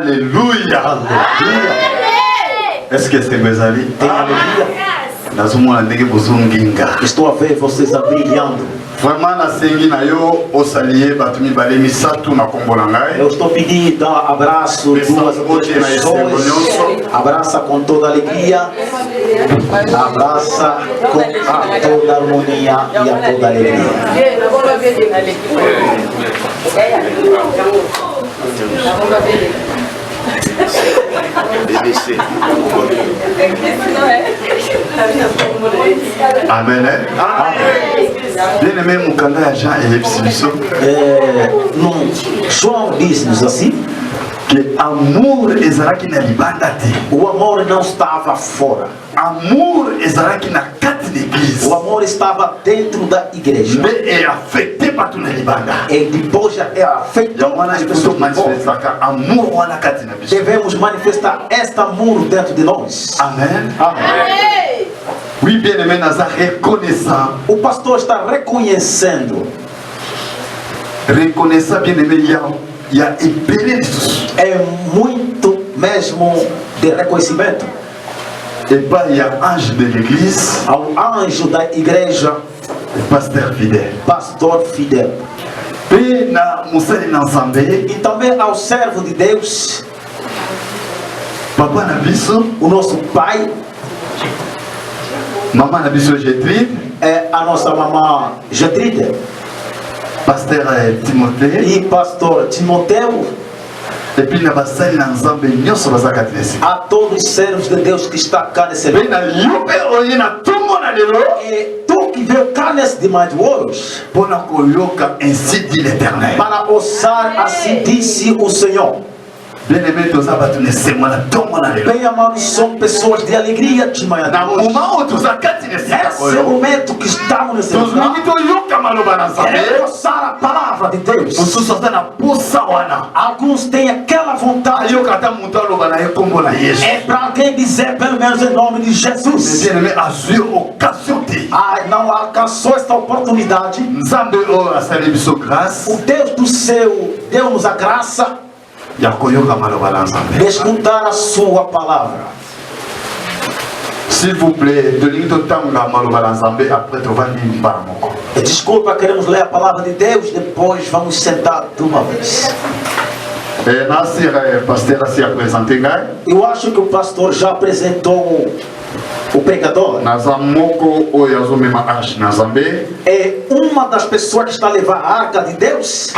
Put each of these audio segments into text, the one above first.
Alléluia. Aleluia. Est-ce que c'est mes amis? Tem alegria. Estou a ver vocês brilhando. Vraiment na sengi na yo osalier batumi bale misatu na kombo na ngai. Eu estou pedindo abraço duas pessoas. Abraça com toda alegria. Abraça com toda harmonia e a toda alegria. Amen. Bien aimé mon candidat Jean et Epsilon. Non, João diz-nos assim que amor ezalaki na libanda te. O amor não estava fora. Amor ezalaki na kati d'église. O amor estava dentro da igreja. Mais é affecté par tout na libanda. E depois é afetado nas pessoas. Amor wana kati na biso. Devemos manifestar este amor dentro de nós. Amen. Amém. Oui, bien aimé, nasa reconnaissant. O pastor está reconhecendo. Reconnaissant, bien aimé, il y a épelé. É muito mesmo de reconhecimento. Et pas il y a ange de l'église. Ao anjo da igreja. Pasteur fidèle. Pastor fidel. E na musali na nzambe. E também ao servo de Deus. Papa na biso. O nosso pai. Maman na biso Gertrude. É a nossa mamã Gertrude. Pasteur Timothée. E pastor Timoteu. E puis na basali na nzambe nyonso bazaka nesi. A todos os servos de Deus que está cá nesse lugar. Na yope oye na tomo na lelo. E tu que veio cá nesse demais de hoje. Pona koyoka ainsi dit l'Éternel. Para ousar assim disse o Senhor. Bem amados, são pessoas de alegria de manhã. Esse momento que estamos nesse lugar. Queremos ousar a palavra de Deus. Alguns têm aquela vontade. É para alguém dizer pelo menos em nome de Jesus. Não alcançou esta oportunidade. O Deus do céu deu-nos a graça de escutar a sua palavra. S'il vous plaît, desculpa, queremos ler a palavra de Deus, depois vamos sentar de uma vez. Eu acho que o pastor já apresentou o pregador. É uma das pessoas que está a levar a arca de Deus.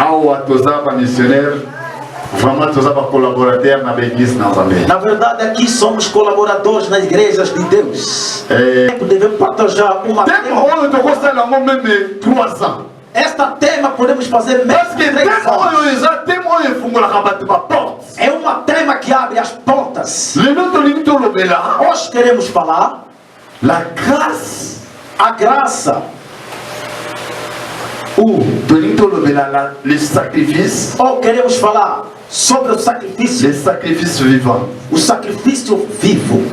Na verdade, aqui somos colaboradores nas igrejas de Deus. Devemos partilhar uma Esta tema podemos fazer mesmo 3 anos. É uma tema que abre as portas. Hoje queremos falar a graça. Le sacrifice. Ou queremos falar sobre o sacrifício. Le sacrifice vivant. O sacrifício vivo.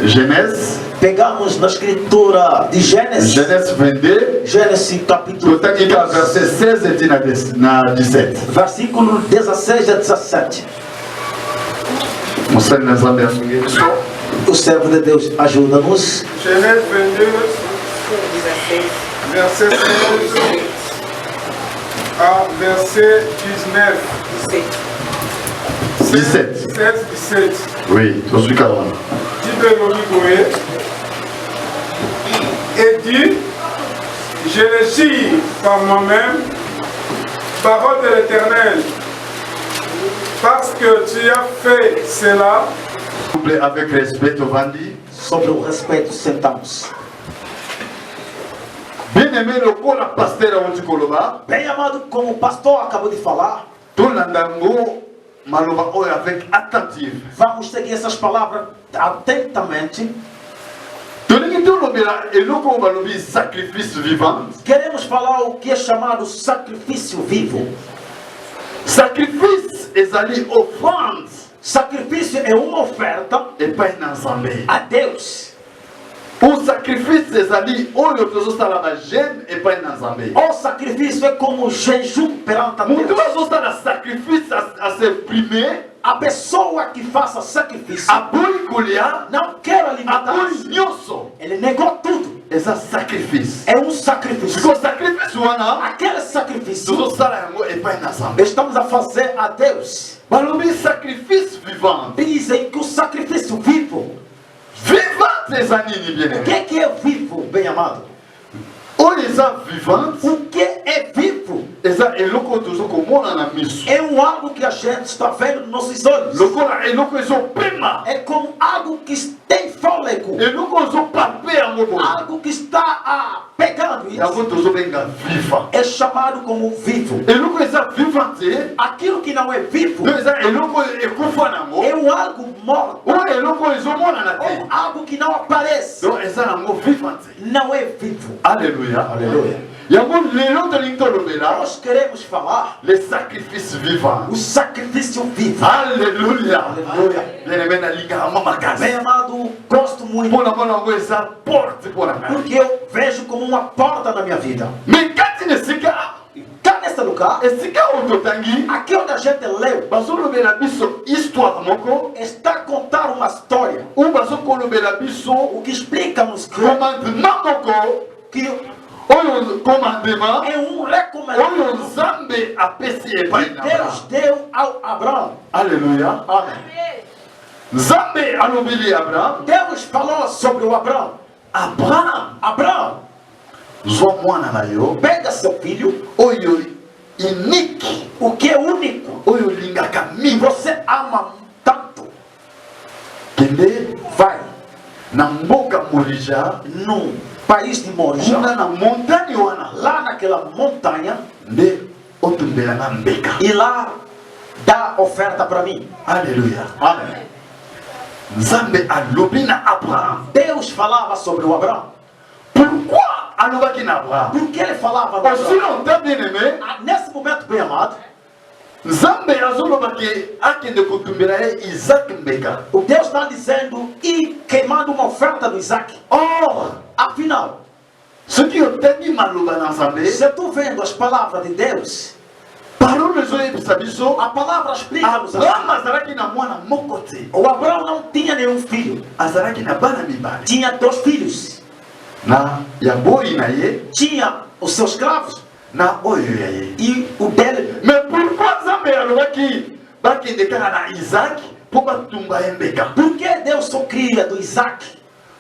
Genèse. Pegamos na escritura de Gênesis. Genèse 22. Gênesis capítulo 22. Verset 16 e 17. Versículo 16 a 17. O servo de Deus ajuda-nos. Genèse 22, verset 16 a verset 19. 17. 17. Oui, je suis calme. Et dit, je le jure par moi-même, parole de l'Éternel, parce que tu as fait cela. Avec respect, Tovandi. Sobre o respeito, sentamos. Bem aimé, le pasteur onde coloba. Bem amado, como o pastor acabou de falar. Tolandango maloba oi avec attentive. Vamos seguir essas palavras atentamente. Sacrifício vivant. Queremos falar o que é chamado sacrifício vivo. Sacrifício é ali ofrande. Sacrifício é uma oferta a Deus. O sacrifice ezali oyo tozosala ba jeune epai na Nzambe. O sacrifício é como jejum perante a Mutu Deus. azosala sacrifice a se primer, A pessoa que faça sacrifício aboli kolia, não quer alimentar. aboli nyonso. Ele negou tudo. Eza sacrifice. É um sacrifício. Siko sacrifice wana Aquele sacrifício tozosala yango epai na Nzambe. estamos a fazer a Deus. Balobi sacrifice vivant. Dizem que o sacrifício vivo. Vivante eza nini bien O aimé? que é vivo, bem amado? Oyo eza vivante, O que é vivo? eza eloko tozokomona na miso. É um algo que a gente está vendo nos nossos olhos. Lokola eloko ezopema, É como algo que tem fôlego. eloko ezopalpe yango boye. Algo que está pegando Yango isso. tozobenga viva. É chamado como vivo. Eloko eza vivante, Aquilo que não é vivo oyo eza eloko ekufa nango, é um algo morto. oyo eloko ezomona na te. Ou algo que não aparece. Donc eza nango vivante. Não é vivo. Alléluia. Alléluia. Yango lelo tolingi tolobela Nós queremos falar les sacrifices vivants. o sacrifício vivo. Alléluia. Alléluia. Bien-aimé nalingaka mwa makasi. Bem amado, gosto muito. Mpona mona yango eza porte mpona ngai. Porque eu vejo como uma porta na minha vida. Mais kati na esika, Cá nesse lugar, esika oyo totangi, aqui onde a gente leu, bazolobela biso histoire moko, está a contar uma história. ou bazokolobela biso O que explica-nos commandement moko, que oyo commandement, é um oyo recomendado Nzambe apesi epai que na Deus Abraham. deu ao Abraão. Alléluia. Amém. Nzambe alobeli Abraham, Deus falou sobre o Abraão. Abraham, Abraão, zwa mwana na yo, pega seu filho, oyo unique, o que é único, oyo olingaka e mingi, você ama tanto, kende vai na mboka Morija, num país de Morija, kuna na montagne wana, lá naquela montanha, nde otumbelanga mbeka. e lá dá oferta para mim. Alléluia. Amém. Nzambe alobi na Abraham. Deus falava sobre o Abraão. Pourquoi alobaki na Abraham? Por que ele falava no Aussi Abraão? longtemps bien aimé, Nesse momento, bem amado, Nzambe azolobaki akende kotumbela ye Isaac mbeka. o Deus está dizendo e queimando uma oferta do Isaac. Or, Afinal, soki otangi maloba na Nzambe, se tu vendo as palavras de Deus, parole ezoyebisa biso, a palavra explica-nos Abraham assim. azalaki na mwana moko te, O Abraão não tinha nenhum filho, azalaki na bana mibale. tinha 2 filhos. Na ya boyi na ye, Tinha os seus escravos na oyo ya ye. e o dele. Mais pourquoi Nzambe alobaki bakende kaka na Isaac mpo batumba ye mbeka? Por que Deus só cria do Isaac?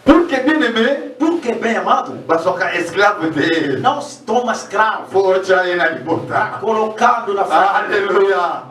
Pour que bien aimé, Porque, bem amado, basoka esclave te, não se toma escravo, fo otya ye na está libota. colocado na frente. Alléluia.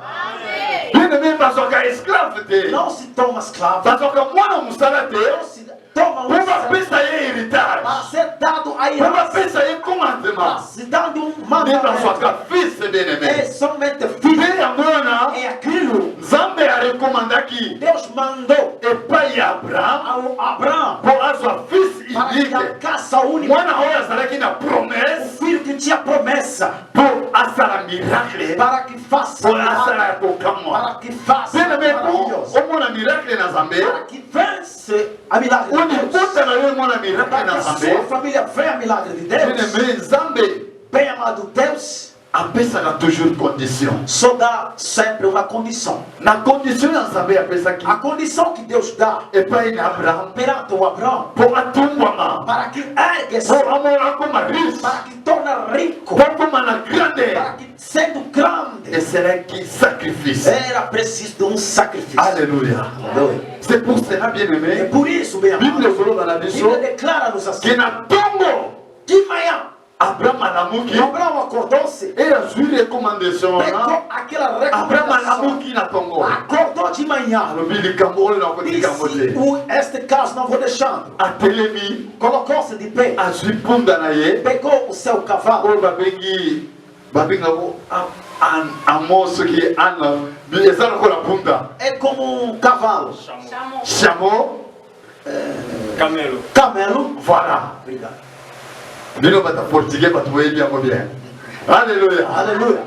Bien aimé, basoka esclave te, Não se toma escravo, basoka mwana mosala te, não se toma mpo bapesa ye héritage, para ser dado a mpo herança, bapesa ye para commandement. se dando um Nde mandamento. basoka fils bien É aimé. somente filho. Mpe yango wana, É aquilo Nzambe arekomandaki Deus mandou epai ya Abraham ao Abraão mpo azwa fils para que unique, alcança o único, mwana oyo azalaki na o promesse filho que tinha promessa, mpo asala miracle, para que faça mpo asala milagre, ya kokamwa. para que faça Bien aimé, maravilhoso, omona miracle na Nzambe, para que vence a milagre de Deus, oniputa na yo emona miracle para que na a Nzambe. sua família venha a milagre de Bien Deus. aimé, Nzambe Bem amado, Deus apesaka toujours condition. só dá sempre uma condição. Na condition ya Nzambe apesaki A condição que Deus dá epai na Abraham perante o Abraão, mpo atumbwama, para que ergue-se, mpo amona akoma riche, para que torne rico, mpo akoma na grandeur, para que sendo grande, eselaki sacrifice. era preciso de um sacrifício. Alléluia. Aleluia. C'est pour cela, bien É aimé, por isso, bem Bible amado, ekoloba na a biso, Bíblia declara-nos assim: ke na ntongo de manhã, Abraham alamuki, Abraão acordou-se, e azwi recommandation wana, pegou aquela Abraham recomendação, alamuki na ntongo. acordou de manhã, alobi likambo oyo nakotika yango te. disse: este caso não vou deixando. Atelemi, Colocou-se de pé, azwi punda na ye, pegou o seu cavalo, oyo babengako amo soki ana, eza lokola punda. é como um cavalo, Chameau, Camelo. camelo. voilà. Obrigado. Bino bata portugais bato boyebi yango bien. Alléluia. Aleluia.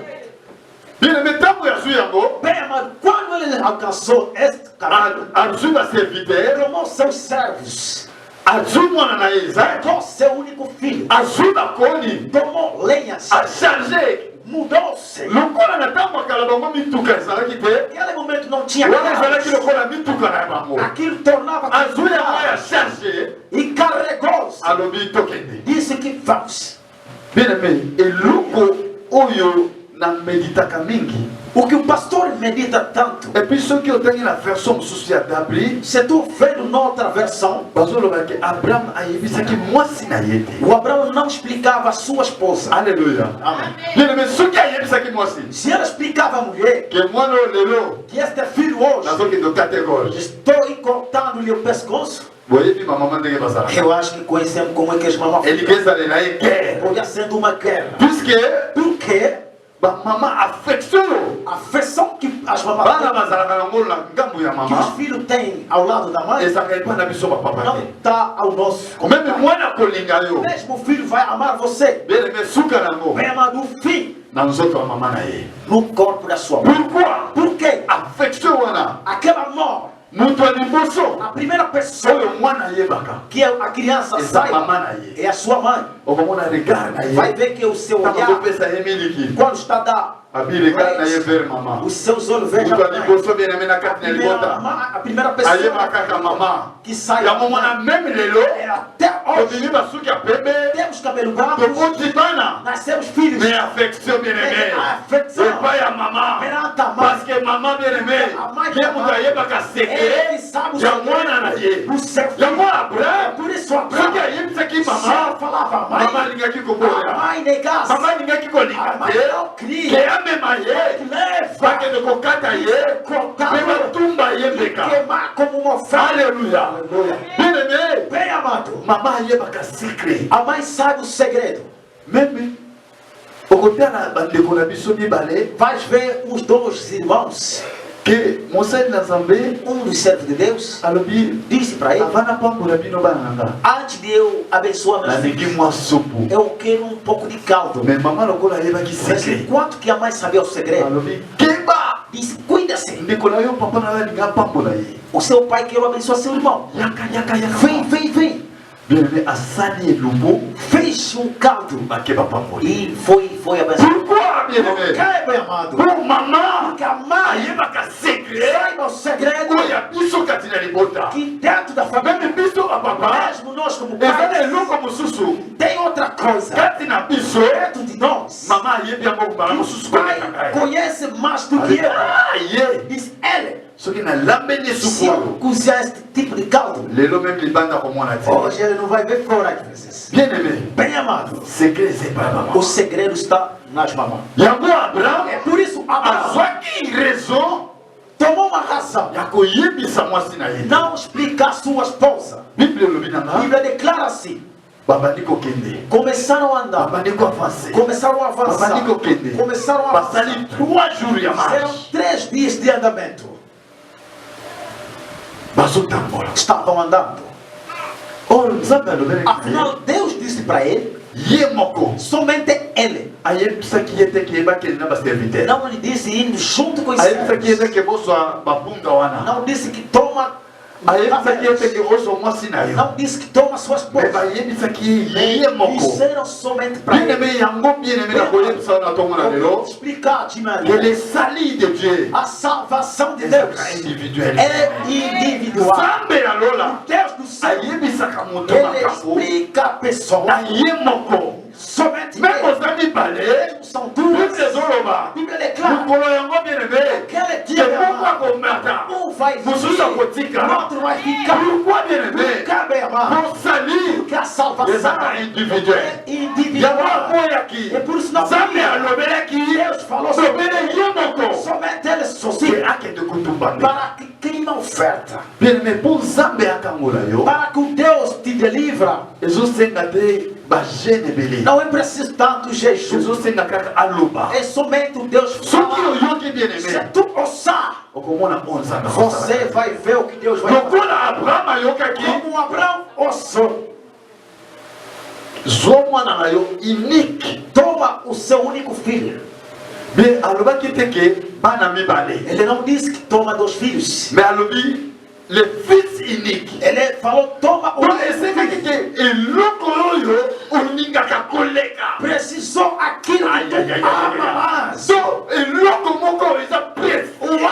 Bien aimé, ntango yazwi yango, Bem amado, quando ele alcançou este cavalo, azwi baserviteur, tomou seus servos, azwi mwana na ye Isaac, pegou seu único filho, azwi bakoni, tomou lenhas, acharge mudou-se. lokola na ntango akala bango mituka ezalaki te, Naquele momento não tinha wana ezalaki carros. lokola mituka na bango, Aquilo tornava azwi yango ya carros. charge, E carregou-se. alobi tokende. Disse que vamos. Bien aimé, eloko oyo na meditaka mingi. O que o pastor medita tanto, Et puis ceux qui ont na version mosusu ya d'Abri, se tu vendo noutra versão, bazoloba ke Abraham ayebisaki mwasi na ye te. o Abraão não explicava a sua esposa. Alléluia. Amém. Bien aimé, soki ayebisaki mwasi Se ela explicava à mulher ke mwana oyo lelo que este filho hoje, nazokende okate gorge, estou cortando-lhe o pescoço, boyebi bamama ndenge bazalaka eu acho que conhecemos como é que as mamães elingi ezalela ye guerre, podia sendo uma guerra. puisque Porque bamama affection a afeição que as mamães bana têm, bazalaka nango na ngambo ya que os mama filhos têm ao lado da mãe, ezalaka epai na biso bapapa não te. está ao nosso Meme contrário. mwana kolinga yo, Mesmo o filho vai amar você, bien aimé, suka nango vai amar o filho na nzoto ya mama na ye. no corpo da sua mãe. Pourquoi? Por quê? Affection wana Aquele amor, moto ya liboso a primeira pessoa oyo mwana ayebaka que a criança eza sai mama na ye, é a sua mãe. okomona regard na Vai ye ver que o seu ntango olhar, azopesa ye miliki quando está da abi regard na ye vers mama. os seus olhos vejam moto a ya mãe. liboso bien aimé na kati na libota A primeira pessoa ayeba kaka mama que sai yango mwana meme lelo é até hoje. tobimi basuki ya pembe Temos cabelo branco, toboti bana nascemos filhos. mais affection bien aimé Affection epai ya mama perante a parce mãe. que mama bien aimé A mãe ye moto ayebaka sekre Ele sabe o ya segredo mwana na ye do seu yango filho. Abraham Por isso soki Abraão, ayebisaki se mama ela falava mama mãe, alingaki a koboya mãe negasse, mama alingaki kolinga a mãe te não ke cria, amema ye leva, bakende kokata ye cortar mpe batumba ye mbeka. queimar como uma oferta. Alléluia. Aleluia. Bien aimé, Bem amado, mama ayebaka secret a mãe sabe o segredo. meme okotala bandeko na biso mibale Vais ver os dois irmãos, ke mosali na nzambe dos servos de Deus, alobi disse para ele: avana pambola bino bana nanga antes de eu abençoar meus nalingi filhos, mwa supu, eu quero um pouco de caldo. me mama lokola ayebaki Mas secret enquanto que a mãe sabia o segredo, alobi keba disse: cuida-se. ndeko na yo papa na yo alinga pambola ye O seu pai quer abençoar seu irmão. yaka Vem, vem, vem. bien aimé asali elumbu Fez um caldo bakeba pambola e foi abençoado. pourquoi bien aimé Cai, bem amado. pour mama Porque a mãe ayebaka secret saiba o segredo oyo ya biso kati na libota que dentro da família, meme biso bapapa mesmo nós como eza na pais, eloko mosusu tem outra coisa. kati na biso Dentro de nós, mama ayebi yango kobala que o mosusu pai kolekaka ye. conhece mais do que eu. Ye Diz ele, soki nalambeli se esupu eu oyo cozinhar este tipo de caldo, lelo meme libanda komona te hoje ele não vai ver fora às vezes. bien aimé Bem amado, secret eza epai ya o mama segredo está nas mamães. yango abraham É por isso Abraão azwaki raison tomou uma razão. ya koyebisa mwasi na ye Não explicar a sua esposa. bible elobi na A nga Bíblia declara assim: babandi kokende começaram a andar, babandi koavance começaram a avançar, babandi kokende começaram a avançar. basali 3 jours ya Fizeram marche 3 dias de andamento. bazotambola Estavam andando. or nzambe alobeleki na ye Afinal, Deus disse para ele, ye moko somente ele. ayebisaki ye te ke bakende na baserviteur Não lhe disse indo junto com os ayebisaki ye te servos. ke bozwa bapunda wana Não disse que toma. ayebisaki ye te ke ozwa mwasi na yo Não disse que toma sua me esposa. bayebisaki ye ye moko Disseram somente para bien ele. aimé yango bien aimé na koyebisa wana ntongo na Eu vou lelo te explicar, que Timaria. le sali de Dieu A salvação de Deus ezaka individuel é individual. nzambe alola Deus do céu, ayebisaka moto ele makambo explica a pessoa. na ye moko Somente me ele. koza mibale São duas. bible ezoloba A Bíblia declara: mokolo yango bien aimé aquele ke dia moko akomata um vai mosusu vir, akotika o outro vai ficar. pourquoi bien aimé Nunca bem amado. bosali Porque a salvação ezaka individuel é yango individual. akoyaki É por isso não nzambe alobelaki Deus falou sobre lobele ye moko somente ele ke sozinho. akende kutumbami Para que quem não oferta, bien aimé mpo nzambe akangola yo para que o Deus te delivra, ezosenga te bagene ebele não é preciso tanto jejum. ezosenga kaka aloba É somente o Deus soki fala. oyoki bien Se aimé tu ousar, okomona o nzambe você vai ver o que Deus vai fazer. lokola abraham ayokaki Como Abraão ousou, zwa mwana na yo unique toma o seu único filho. me alobaki te ke bana mibale Ele não disse que toma 2 filhos. me alobi le fils unique. Ele falou, toma o Donc esengaki ke eloko oyo olingaka koleka. precisou aquilo que tu ama mais. So eloko moko eza précieux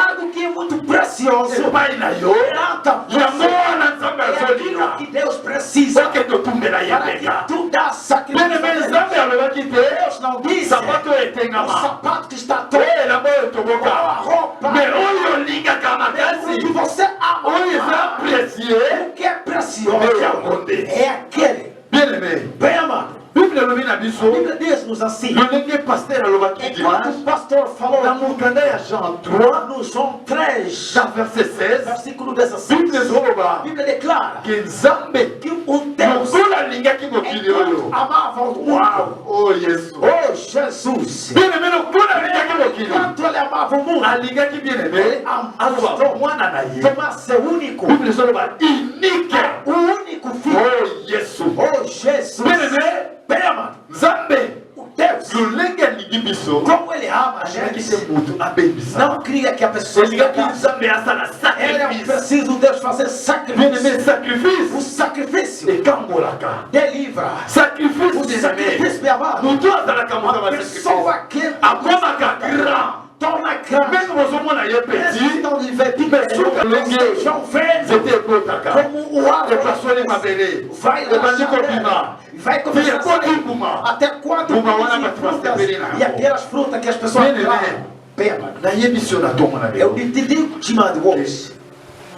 Algo que é muito precioso. epai na yo yango wana nzambe É aquilo azolinga que Deus precisa soki totumbela ye para que mbeka. tu dá Bene sacrifício. me nzambe alobaki te Deus não disse sapato oyo o etengama sapato que está todo, elamba oyo a toboka roupa, me oyo olingaka o makasi que você ama oyo eza précieux o que é precioso me yango nde. é aquele. Bien aimé, Bem amado, bible elobi na a biso Bíblia diz nos assim. lolenge paster alobaki Enquanto dimanche o pastor falou na mokanda ya Jean 3 no João 3, na verset 16 versículo 16, bible ezoloba a Bíblia declara ke nzambe que o Deus lokola alingaki mokili oyo amava o mundo. wow o yesu Oh Jesus! bien aimé lokola alingaki mokili Enquanto ele amava o mundo, alingaki bien aimé ele aloba amou mwana na ye tomar seu único, bible ezoloba unique o único filho. o yesu Oh Jesus! bien aimé Bem amado, nzambe o Deus, lolenge alingi biso como ele ama a alingaki gente, te mutu abebisa não cria que a pessoa alingaki seja. nzambe asala Ele é sacrifice preciso Deus fazer bien sacrifício. aimé sacrifice O sacrifício ekambolaka delivra. sacrifice O bien aimé sacrifício, meu amado, moto azalaka moto a ba sacrifice pessoa que akomaka grand torna grande. meme bozomona ye petit Então ele vê mais suka pequeno, lenge sejam velhos, zete ekotaka como o ar epasoli mabele vai ebandi lá, kobima vai começar a ekoti sair. mbuma Até quando Buma wana produzir batu frutas basepeli na e yango. aquelas frutas que as pessoas Bem, trazem. bem. Bem, amado, nayebi so na ntongo na eu lelo te digo, te mando hoje,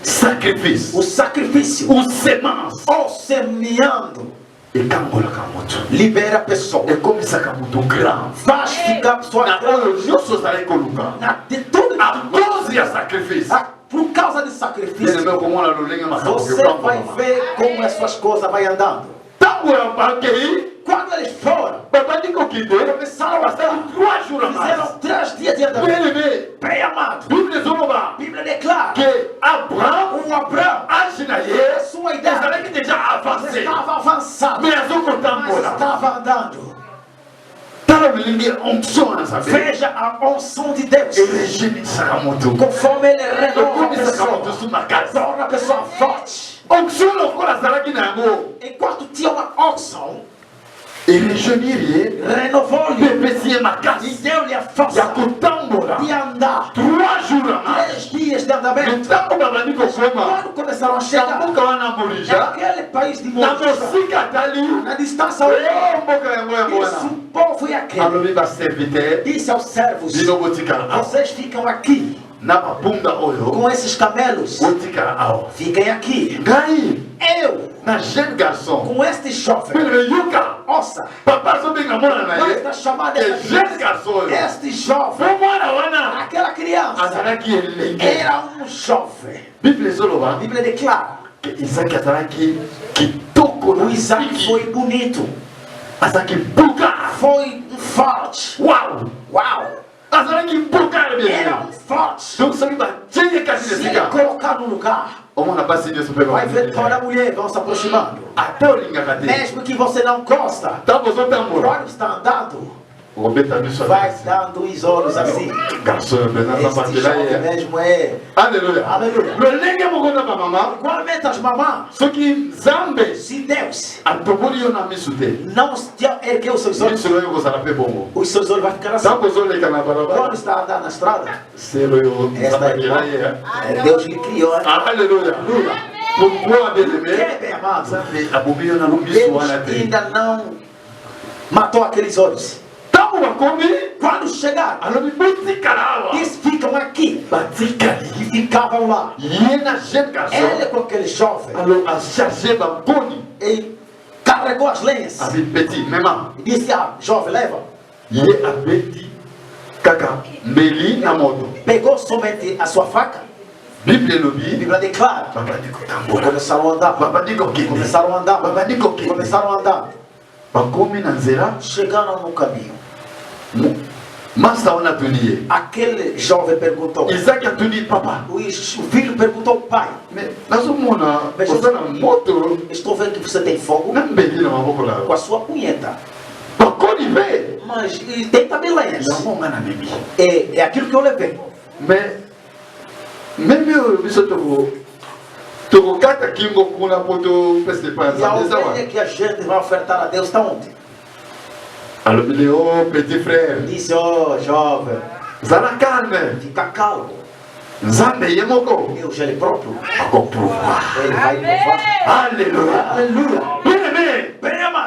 sacrifice o sacrifício, ou semence ou semeando, ekambolaka moto libera a pessoa, ekomisaka moto grand faz ficar a pessoa na oyo nyonso ozali koluka de tudo a cause ya sacrifice por causa de bien sacrifício. aimé okomona lolenge makambo Você vai ver como essas coisas vão andando. ntango ya bakei Quando eles foram, babandi kokende começaram a basali 3 jours a mais fizeram 3 dias de andamento. bien aimé Bem amado, bible ezoloba a Bíblia declara que Abraham o Abraão, age na a ye sua idade ezalaki déjà avancé estava avançado, mais mas azokotambola estava andando. tala lolenge onction na nzambe Veja a unção de Deus, eregemisaka moto conforme ele renova a ekomisaka moto pessoa, su makasi torna a pessoa forte. onction lokola azalaki na yango Enquanto tinha uma unção, erejeunir ye renovou-lhe epesi ye e makasi deu-lhe a ya força kotambola de andar 3 jours a mais 3 dias de andamento. ntango babandi kokoma Quando começaram a na chegar mboka wana morija naquele país de na Moisés, mosika atali na distância, o mboka yango yango isso, wana o povo e aquele alobi baserviteur disse aos servos: bino botikala awa vocês ficam aqui na bapunda oyo com esses camelos, botikala awa fiquem aqui. ngai Eu, na jeune garçon com este jovem, pele yuka ouça, papa azobenga mwana na vai ye estar chamando ke essa jeune criança, garçon oyo este jovem, po mwana wana aquela criança, azalaki elenge era jovem. bible A ezoloba Bíblia declara: ke isaki azalaki kitoko o na Isaac siki foi bonito, azalaki buka foi forte. wow Uau! azalaki buka Era bien forte. donc soki batie ye kasi na Se ele esika colocar no lugar, omona basi nyonso mpe vai ver toda a mulher vão se aproximando. ata olingaka te Mesmo que você não gosta, ntango ozotambola quando está andando, okobeta biso vai dando os olhos assim. garçon oyo mpenza Este nzambakela jovem ye mesmo é. alleluya Aleluia. lolenge moko na bamama Igualmente as mamãs, soki nzambe se Deus atoboli yo na miso te não ergueu os seus olhos, miso oyo kozala mpe bongo os seus olhos vão ficar assim. ntango ozoleka na Quando balabala está andando na estrada, selo oyo esta nzambakela irmã, ye Deus lhe criou. alleluya pourquoi bien Que aimé bem amado, nzambe abomi yo na miso Deus wana te ainda não matou aqueles olhos. ntango bakomi Quando chegaram, alobi botikala awa eles ficam aqui batikali e ficavam lá. ye na jeune Ele garçon com aquele jovem alo acharge baponi e carregou as lenhas abi petit mema e disse: ah, jovem, leva. ye abeti kaka mbeli na moto Pegou somente a sua faca. bible A elobi Bíblia declara: babandi kotambola começaram a andar, babandi kokende começaram a andar, babandi kokende começaram a andar. bakomi na nzela Chegaram no caminho. masa wana atuni ye Aquele jovem perguntou, izaki atuni papa o filho perguntou ao pai: me nazomona oza na moto estou vendo que você tem fogo na mbeli na maboko na com yo a sua punheta, bakoni ve mas tem também lenhas. yango nga na memi É aquilo que eu levei. mais meme oyo biso tokokata kingo kuna poto peste pa E a nzambe ovelha zawa. que a gente vai ofertar a Deus está onde? Alobile o petit frère, Disse, oh jovem, zala calme. fica calmo. Nzambe ye moko Deus ele próprio, akoprova. ele vai provar. Alléluia. Aleluia. Bien-aimé,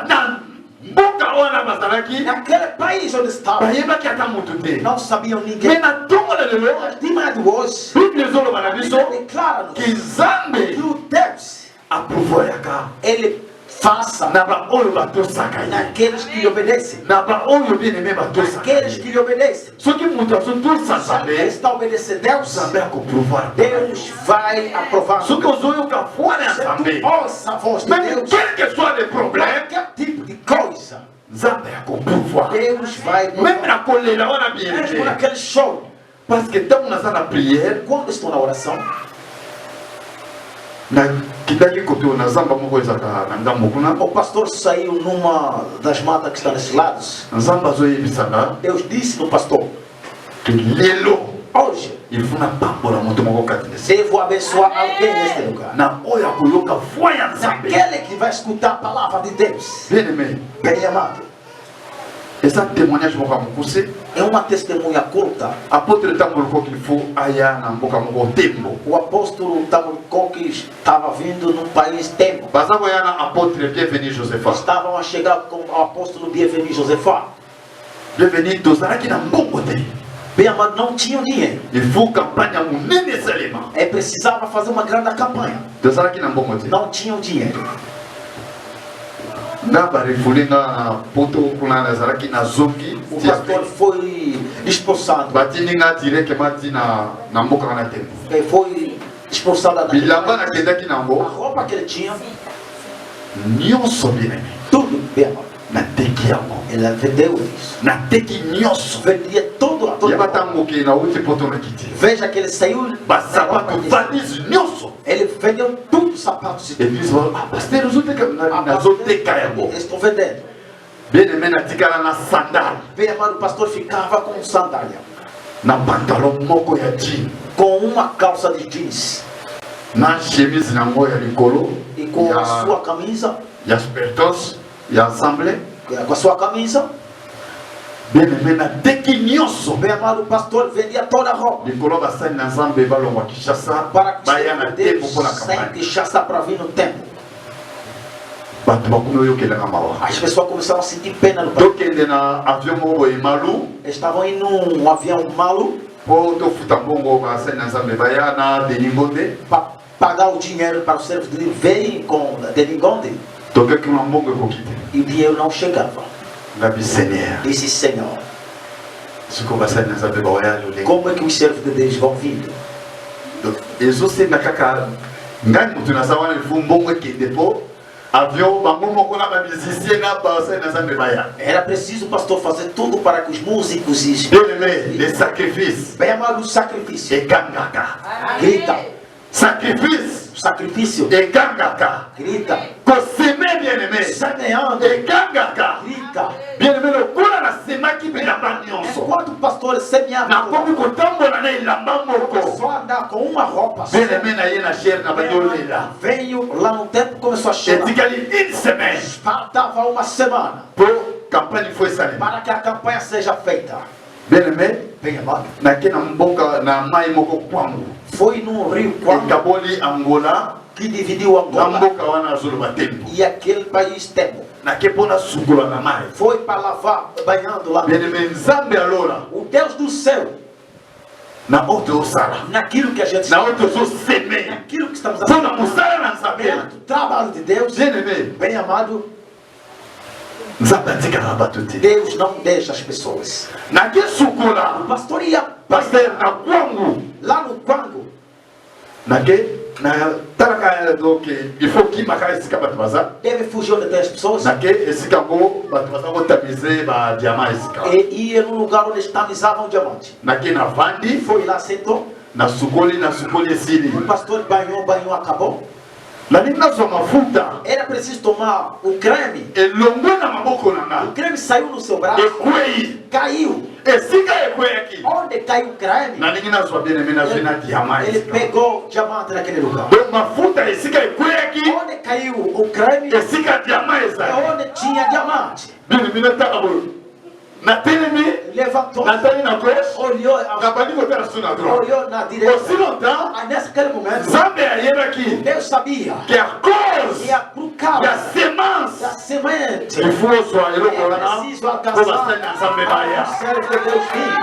na mboka wana bazalaki Naquele país onde estava, bayebaki ata mutu te. não sabiam Mais ninguém. na ntongo na lelo Mas de manhã de hoje, bible ezoloba na biso declara-nos ki nzambe que o Deus, aprovoyaka ele faça na baoyo batosaka ye, naqueles que lhe obedecem. na baoyo bien-aimé batosaka Aqueles ye. que lhe obedecem. soki moto azotosa Se alguém nzambe está obedecendo a Deus, nzambe akoprova. Deus vai aprovar. soki ozoyoka voix ya Se nzambe tu ouça a voz de même Deus, quel que soit le problème qualquer tipo de coisa, nzambe akoprova. Deus vai même provar. na kolela wana Mesmo bien-aimé naquele choro, parce que ntango naza na prière quando estou na oração, nakitaki kote oyo na zamba moko ezalaka na ngambo kuna o pastor saiu numa das matas que está nesses lados. nzambe azoyebisanga Deus disse no pastor, ke lelo hoje il faut napambola moto moko kati na esi devo abençoar alguém neste lugar. na oyo akoyoka voix ya nzambe. Aquele que vai escutar a palavra de Deus, bien aimé bem amado, eza témoignage moko ya mokuse é uma testemunha curta. apôtre ntango olokoki il faut aya na mboka moko tembo O apóstolo Tamurcoque estava vindo num país tempo. baza koya na apôtre bienvenu josepha Estavam a chegar com o apóstolo Bienvenu Josepha. bienvenu tozalaki na mbongo te Bem amado, não tinham dinheiro. il faut campagne ya monene esalema Precisava fazer uma grande campanha. tozalaki na mbongo te Não tinham dinheiro. nga barefule nga na poto kuna nazalaki nazongi O pastor foi expulsado. batindi nga directement ti na mboka wana tembo Foi expulsado da bilamba nakendaki A nango roupa que ele tinha, nyonso bien aimé tudo bem amado. nateki yango Ele vendeu isso. nateki nyonso Vendia tudo a todo yeba mundo. ntango okei nauti poto nakiti Veja que ele saiu. basapato valise nyonso Ele vendeu tudo sapatos e eglise paster ozoteka nazoteka yango Estou vendendo. bien aimé natikala na sandale Bem amado, o pastor ficava com sandália, na pantalon moko ya jean com uma calça de jeans na chemise nango ya likolo e com a sua camisa, ya spertos ya ensemble com a sua camisa. bien aimé nateki nyonso Bem amado, o pastor vendia toda a roupa likolo basali na nzambe balongwa kinshasa para que baya na tempo Deus mpo na sem kampagne Kinshasa para vir no tempo. bato bakumi oyokelanga mawa As pessoas começaram a sentir pena no país. tokende na avion moko boye malu Estavam indo num avião malo mpo tofuta mbongo basali na nzambe baya na deningo te para pagar o dinheiro para o serviço dele. Veio com Denigonde tokeki na mbongo ekoki te e o dinheiro não chegava. ngabi seigneur Disse, Senhor, sikoyo basali na nzambe bawaya lolenge como é que os servos de Deus vão vindo? ezosenga kaka ngai motu naza wana ifu mbongo ekende mpo avion bango moko na bamusicien na basali na nzambe baya Era preciso o pastor fazer tudo para que os músicos e bien aimé les sacrifices bem amado, o sacrifício. ekangaka Grita, sacrifice o sacrifício. ekangaka Grita, koseme bien aimé semeando. ekangaka Grita. bien aimé lokola nasemaki bilamba nyonso Enquanto o pastor semeava, nakomi kotambola na elamba moko só andar com uma roupa só. bien aimé na ye na chere na bandi olela Veio lá no tempo, começou a chorar. etikali une semaine Faltava uma semana mpo campagne fo esalema para que a campanha seja feita. bien aimé Bem amado, nake na mboka na mai moko kwangu foi num rio quando ekaboli angola que dividiu na Angola mboka wana azoloba tempo e aquele país tempo. nake mpo nasukola na mai Foi para lavar, banhando lá. bien aimé nzambe alola O Deus do céu, na oyo tozosala naquilo que a gente na oyo tozoseme naquilo que estamos mpo na fazendo, mosala na nzambe dentro do trabalho de Deus, bien aimé bem amado, nzambe atikaka bato te Deus não deixa as pessoas. nake sukola O pastor ia paster na kwangu lá no Quango, nake na talaka donc il faut kimaka esika bato baza deve fugir onde tem as pessoas nake esika yango bato baza kotamize badiama esika e ia no lugar onde tamizavam diamante. nake navandi Foi lá, sentou, nasukoli esili o pastor banhou, acabou. nalingi nazwa mafuta Era preciso tomar o creme. elongo na maboko na O nga creme saiu no seu braço, ekwei caiu. esika ekweyaki Onde caiu o creme, nalingi nazwa bien-aimé nazwi na diamant ele esika. pegou diamante naquele lugar. Donc mafuta esika ekweyaki Onde caiu o creme, esika diamant é ezali. onde tinha diamante. Bien-aimé nataka boye natelemi Levantou, natali na gauche olhou, nabandi kotala su na droite. olhou na Aussi direita. longtemps Aí naquele momento, nzambe ayebaki Deus sabia que a cause que a por causa ya semence da semente, il faut ozwa eloko wana é preciso po basali na alcançar nzambe baya. o cérebro de Deus vivo.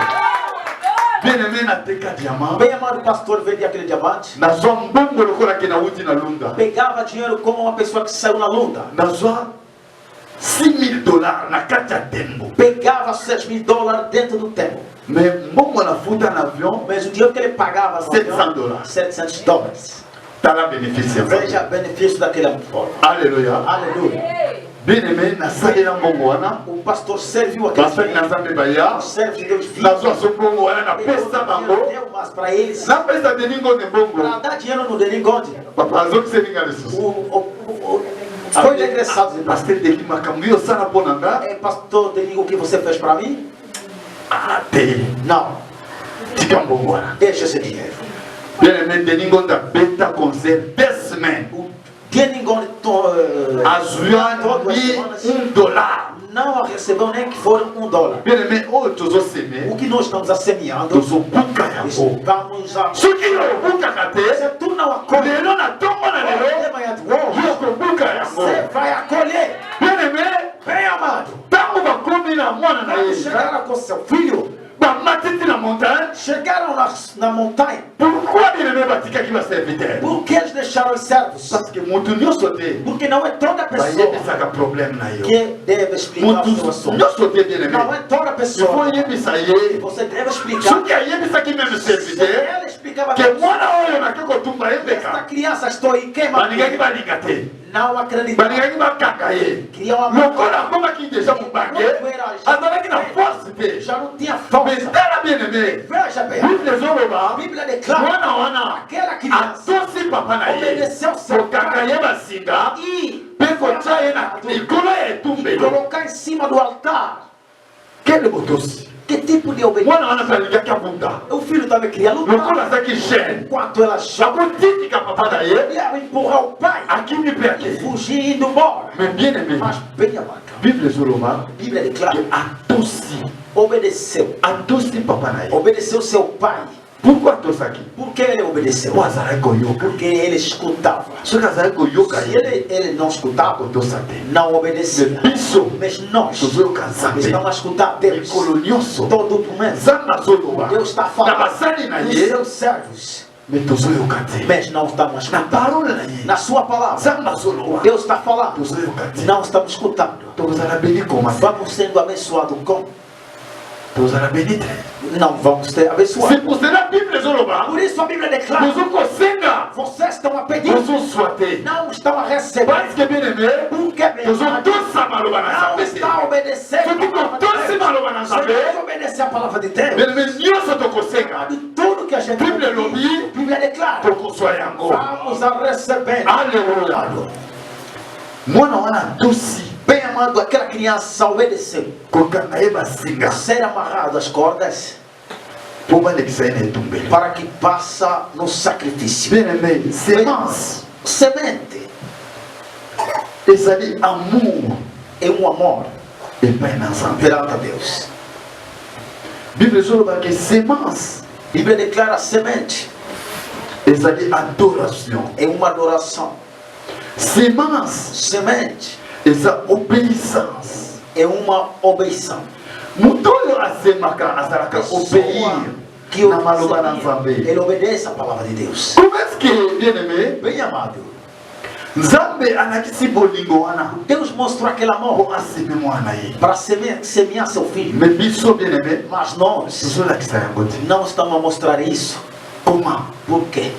Bien-aimé nateka diamant Bem amado pastor vendia aquele diamante, nazwa mbongo lokola ke nauti na lunda pegava dinheiro como uma pessoa que saiu na lunda. nazwa $6,000 na kati ya tembo. Pegava $6.000 dentro do tempo. Mais mbongo nafuta na avion Mas o dinheiro que ele pagava no avião, $700. $700. tala bénéfice ya Veja o benefício daquele forma. Alléluia. Aleluia. Bien-aimé nasalela mbongo wana O pastor serviu aquele basali na dinheiro. nzambe baya O servo de Deus vivo. nazwa so mbongo wana napesa bango Deu mais para eles. napesa deningo ne mbongo Para dar dinheiro no Delingonde. papa azokiselinga lisusu Foi regressado. pasteur deli makambo yo osala mpo na nga É, pastor Delingo, o que você fez para mim? te Não. tika mbongo wana Deixa esse dinheiro. bien-aimé deningo ndabeta concert 2 semaines O Delingonde azwani $1. não recebeu nem que foram $1. bien-aimé oyo tozoseme O que nós estamos a semeando, tozobuka yango estamos a... soki yo obukaka te Se tu não acolhe, lelo na ntongo na lelo yo kobuka yango você vai acolher. bien-aimé Bem amado, ntango bakomi na mwana na quando ye chegaram com seu filho, bamatiti na montagne chegaram na montanha. pourquoi bien-aimé batikaki baserviteur Por que eles deixaram os servos? parce que moto nyonso te Porque não é toda pessoa bayebisaka problème na yo que deve explicar a moto situação. nyonso te bien-aimé Não é toda il faut pessoa. oyebisa ye Você deve explicar. soki ayebisaki meme Se serviteur ela explicava ke mwana oyo nake kotumba esta yebeka criança estou aí queimando. balingaki balinga te Não acreditava. balingaki bakanga ye Queria uma lokola akomaki deja mobange azalaki na force te já não tinha mais força. tala bien-aimé Veja bem, bible ezoloba a Bíblia declara mwana wana aquela criança atosi papa na ye obedeceu seu kokanga pai ye basinga e mpe kotia ye na likolo ya etumbelo colocar em cima do altar. kele botosi Que tipo de obediência? mwana wana mpe alingaki abunda O filho também queria lokola lutar. azalaki gene Enquanto ela já akotitika papa na ye ia empurrar o pai akimi mpe e ake fugir indo embora. mais bien aimé Mas bem amado, bible ezoloba a Bíblia declara, ke atosi obedeceu papa na ye obedeceu seu pai. pourquoi atosaki Por que ele obedeceu? po azalaki koyoka Porque ele escutava. soki azalaki koyoka Se ye ele não escutava, kotosa te não obedecia. mais biso Mas nós tozoyoka nzambe estamos a escutar Deus mikolo nyonso todo momento. nzambe azoloba Deus está na falando basali na dos ye seus servos. mais tozoyoka te Mas não estamos na escutando. parole na ye Na sua palavra, nzambe azoloba Deus está falando. tozoyoka te Não estamos escutando. tokozala beni koma te Vamos sendo abençoados com? tozala beni te Não vamos ser abençoados. c'est pour cela bible ezoloba Por isso a Bíblia declara: tozokosenga vocês estão a pedir, tozoswa te não estão a receber. parce que bien aimé Porque bem, tozotosa maloba na não nzambe te está obedecendo. soki totosi maloba na Você nzambe deve obedecer a palavra de Deus. bien aimé nyonso tokosenga De tudo que a gente Bíblia ouve, elobi, a Bíblia declara: tokozwa yango vamos a receber. alleluya mwana wana atosi Bem amado, aquela criança obedeceu. kokanga ye basinga Ser amarrado às cordas mpo balekisa ye na etumbelo para que passa no sacrifício. bien aimé semence Semente ezali amour é um amor epai na nzambe perante a Deus. bible ezoloba ke semence A Bíblia declara: semente ezali adoration é uma adoração. semence Semente eza obéissance é uma obeição. moto oyo asemaka azalaka obéir que na maloba na nzambe ele obedece a palavra de Deus. comment est-ce que bien aimé Bem amado, nzambe alakisi bolingo wana Deus mostrou aquele amor mpo aseme mwana ye para semear seu filho. mais biso bien aimé Mas nós tozolakisa yango te não estamos a mostrar isso. comment Por quê?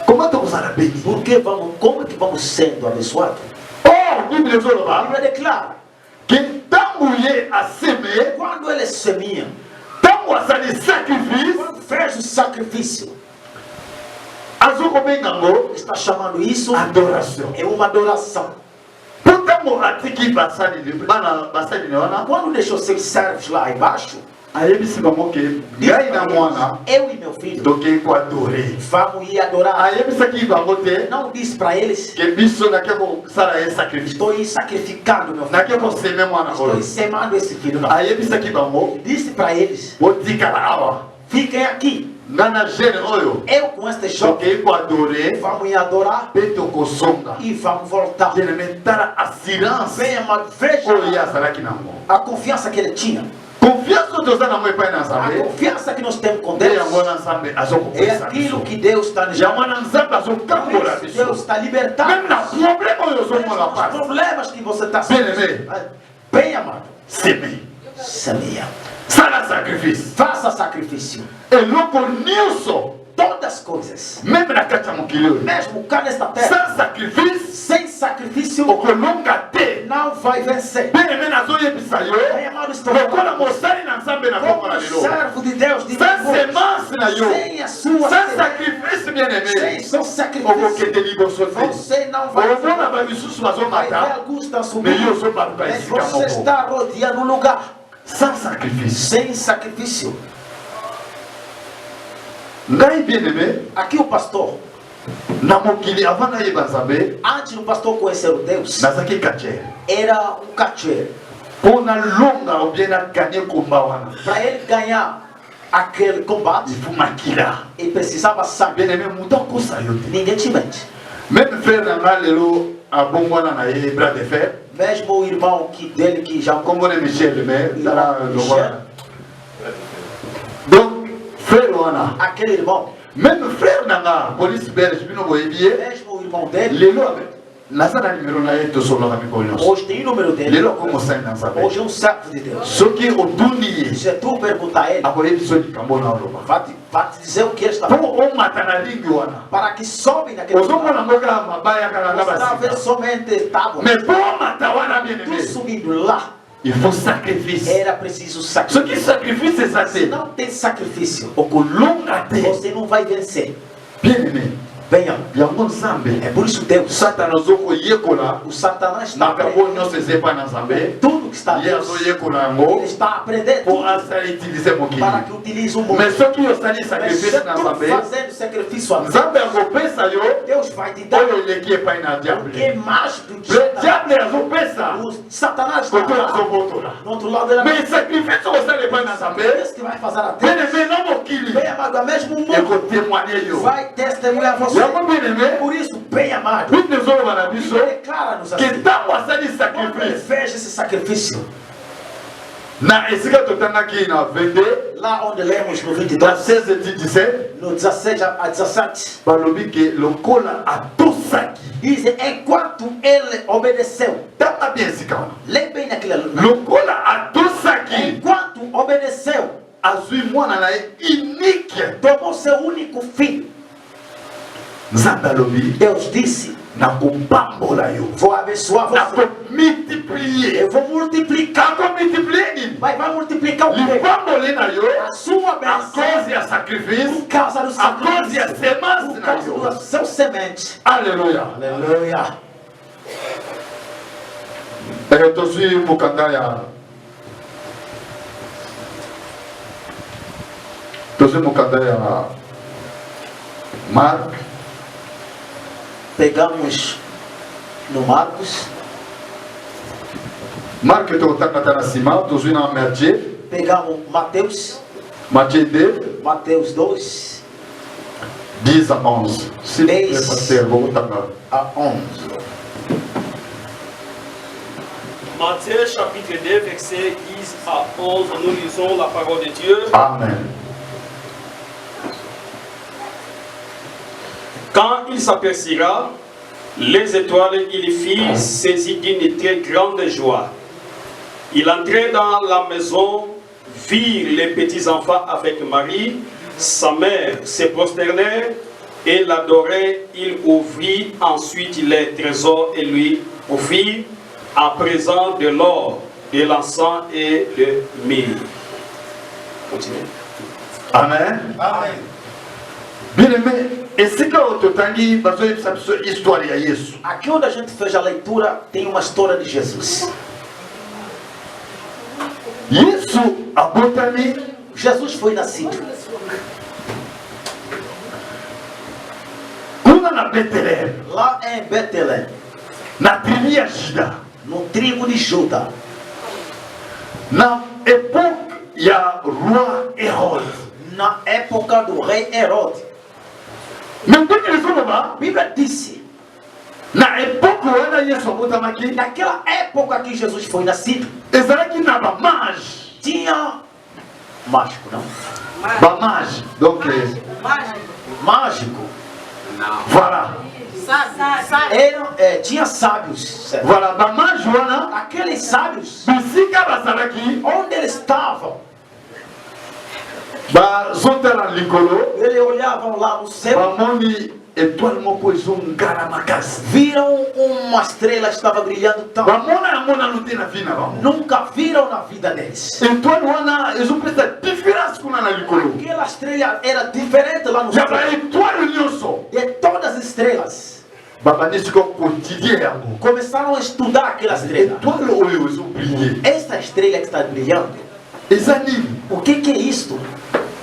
comment tokozala beni Porque como que vamos sendo abençoados? or bible A ezoloba Bíblia declara: ke ntango ye aseme quando ele semia, ntango azali sacrifice quando fez o sacrifício, azokobenga yango está chamando isso adoration é uma adoração. mpo ntango atiki basali bana basalini wana Quando deixou seus servos lá embaixo, ayebisi bango ke ngai na mwana eu e meu filho toke koadore. vamos ir adorar. Ayebisaki bango te Não disse para eles, ke biso nake kosala ye sacrifice, estou aí sacrificando meu nake filho. koseme mwana Estou oyo. aí semando esse filho. Não. Ayebisaki bango Disse para eles, botikala awa fiquem aqui. nga na gene oyo Eu com este jovem toke koadore vamos ir adorar mpe tokosonga. e vamos voltar. Bien-aimé, tala assurance Venha, mas oyo ye veja azalaki nango. a confiança que ele tinha. Confiance oyo toza nango epai na A nzambe confiança que nós temos com nde Deus yango na nzambe é azokopesa aquilo biso. que Deus está nos yango wana nzambe azokambola Deus biso está libertando. meme na problème oyo ozomona Os pasi problemas que você está Bem-aimé. Bem amado, seme semeia. sala sacrifice Faça sacrifício. eloko nyonso Todas as coisas. meme na kati ya mokili oyo Mesmo cá nesta terra, sans sacrifice sem sacrifício, okolonga te. não vai vencer. Bien-aimé, nazoyebisa yo Bem amado, estou lokola mosali na nzambe na kombo na como lelo servo de Deus, de sans Deus, semence na yo sem a sua sans semente, sacrifice sem bien-aimé seu sacrifício, okokende liboso te você não vai omona bamisusu vai ver bazomata alguns estão me subindo, yo ozobaluka mas esika você moko está rodeando o lugar sans sacrifice. sem sacrifício. Ngai bien-aimé, Aqui o pastor, na mokili avant nayeba nzambe antes do pastor conhecer o Deus, nazalaki katiere era um cachoeiro. mpo nalonga ou bien naganye komba wana Para ele ganhar aquele combate, ifu makila. ele precisava saber. Bien-aimé, moto akosa yo te. Ninguém te mente. Même frère na nga lelo abongwana na ye bras de fer Mesmo o irmão dele que já kombo ne Michel me tala Michel. lokola donc frère wana aquele irmão, même frère na nga police belge bino boyebi ye mesmo o irmão dele, lelo naza na numero na ye tosololaka mikolo nyonso hoje tem o número dele, lelo akomosali na nzambe hoje é um servo de Deus. soki otuni ye Se tu perguntar a ele, akoyebi so likambo na oloba vai te dizer o que ele está mpo falando. omata na lingi wana Para que sobe naquele lugar, ozomona ngo kaka mabaya kaka nga você está vendo basika somente tábua. mais mpo omata wana bien Tu aimé subindo lá, il faut sacrifice era preciso soki sacrifício. sacrifice eza Se te não tem sacrifício, okolonga te você não vai vencer. bien aimé Venha. yango nzambe É por isso Deus, satana azokoyekola o Satanás está makambo aprendendo nyonso eza epai na nzambe tudo que está ye Deus. azoyekola Ele yango está aprendendo mpo tudo asala utilize mokili para que utilize o mundo. mais soki osali Mas sacrifice se na tu nzambe fazendo sacrifício a Deus, nzambe akopesa yo Deus vai te dar oyo eleki epai na o que diable é mais do que le Satanás. diable azopesa O Satanás está koto lá, azobotola no outro lado da mais sacrifice okosala epai na nzambe Deus que vai fazer a Deus. bien-aimé na mokili Bem amado, é mesmo o mundo ekotémoigne yo vai testemunhar você. yango bien-aimé Por isso, bem amado, bible ezoloba na biso declara-nos ke assim. ntango asali Quando ele sacrifice fez esse sacrifício, na esika totangaki na 22 lá onde lemos no na 22, 16 et 17 no 16 a 17, balobi ke lokola atosaki diz: enquanto ele obedeceu, tanga bien esika wana lê bem naquele lugar. lokola atosaki Enquanto obedeceu, azwi mwana na ye unique tomou seu único filho. nzambe alobi Deus disse: nakopambola yo vou abençoar você. nakomultiplie Eu vou multiplicar. akomultiplie nini Vai multiplicar o quê? lipamboli na yo A sua a bênção. cause ya sacrifice Por causa do a cause ya sacrifício. semence Por na causa yo do seu semente. alleluya Aleluia. tozwi mokanda ya Marc Pegamos no Marcos. Marc tokotangata na nsima tozwi na Matthieu Pegamos Mateus. Matthieu 2 Mateus 2 10 à 11 s'il vous plaît 10. pasteur bokotanga a 11. Matthieu chapitre 2, verset 10 à 11, nous lisons la parole de Dieu. amen. Quand il s'apercira les étoiles, il fut saisi d'une très grande joie. Il entrait dans la maison, vit les petits enfants avec Marie, sa mère, se prosternait et l'adorait. Il ouvrit ensuite les trésors et lui offrit à présent de l'or, de l'encens et de myrrhe. Continuez. Amen. Amém. Bien-aimé, esika oyo totangi bazoyebisa biso histoire ya Yesu. Aqui onde a gente fez a leitura tem uma história de Jesus. Yesu abotami Jesus foi nascido kuna na Betelém, lá em Betelém, na tribo ya Juda, no tribo de Judá, na époque ya roi Hérode. na época do rei Herodes. Mais ndenge ezoloba A Bíblia disse, na époque wana Yesu abotamaki naquela época que Jesus foi nascido, ezalaki na bamage, tinha mágico, não? bamage, donc Mágico. voilà, Tinha sábios. Certo? voilà bamage wana Aqueles sábios, bisika bazalaki onde eles estavam, bazotala likolo eles olhavam lá no céu, bamoni étoile moko ezongala makasi, viram uma estrela que estava brilhando tanto. bamona yango nanu te na vi na bango. Nunca viram na vida deles. Étoile wana ezopesa différence kuna na likolo Aquela estrela era diferente lá no ya céu. baétoile nyonso. De todas as estrelas, Babandi siko quotidien yango começaram a estudar aquela estrela. étoile oyo ezobrille Esta estrela que está brilhando, eza nini? o que é isto?